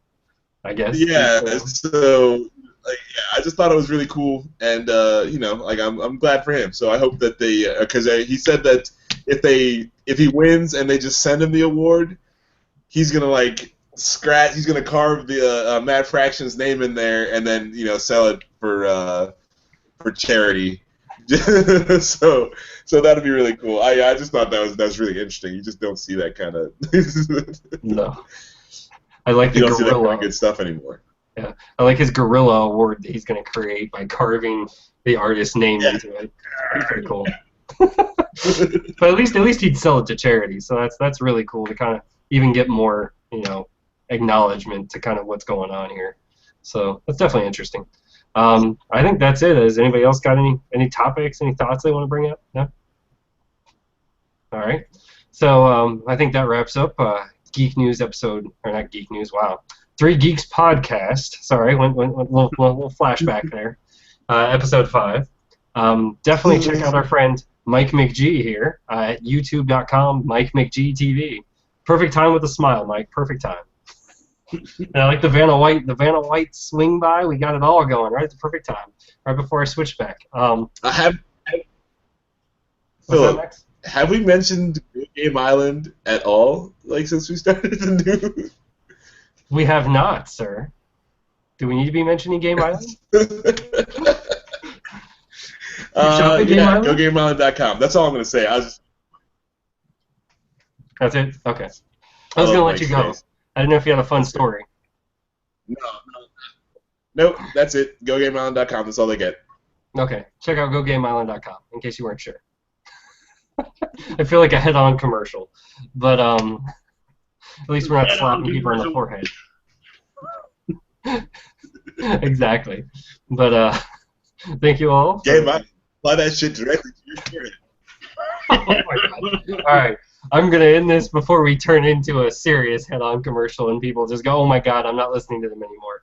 S1: I guess.
S6: Yeah, so like, yeah, I just thought it was really cool, and you know, like I'm glad for him. So I hope that they, because he said that if he wins and they just send him the award, he's gonna like he's gonna carve the Mad Fraction's name in there, and then sell it for charity. so that'd be really cool. I just thought that was really interesting. You just don't see that kind of.
S1: No. I like the
S6: you don't see that kind
S1: gorilla.
S6: of good stuff anymore.
S1: Yeah, I like his gorilla award that he's going to create by carving the artist's name into it. That's pretty cool. But at least he'd sell it to charity, so that's really cool to kind of even get more acknowledgement to kind of what's going on here. So that's definitely interesting. I think that's it. Has anybody else got any topics, any thoughts they want to bring up? No? All right. So I think that wraps up Geek News episode, or not Geek News, wow. 3 Geeks podcast. Sorry, went little flashback there. Episode 5. Definitely check out our friend Mike McG here at youtube.com, Mike McGTV. Perfect time with a smile, Mike. Perfect time. And I like the Vanna White swing by. We got it all going right at the perfect time, right before I switch back.
S6: Philip, have we mentioned Game Island at all? Like since we started the news?
S1: We have not, sir. Do we need to be mentioning Game Island?
S6: Yeah, GoGameIsland.com. That's all I'm going to say.
S1: That's it? Okay. I was going to let you go. I didn't know if you had a fun story.
S6: Nope, that's it. GoGameIsland.com. That's all they get.
S1: Okay. Check out GoGameIsland.com in case you weren't sure. I feel like a head-on commercial. But at least we're not slapping people on the forehead. Exactly. But thank you all.
S6: Game Island. Apply that shit directly to your spirit.
S1: Oh my God. All right. I'm going to end this before we turn into a serious head-on commercial and people just go, oh my God, I'm not listening to them anymore.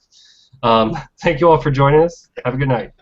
S1: Thank you all for joining us. Have a good night.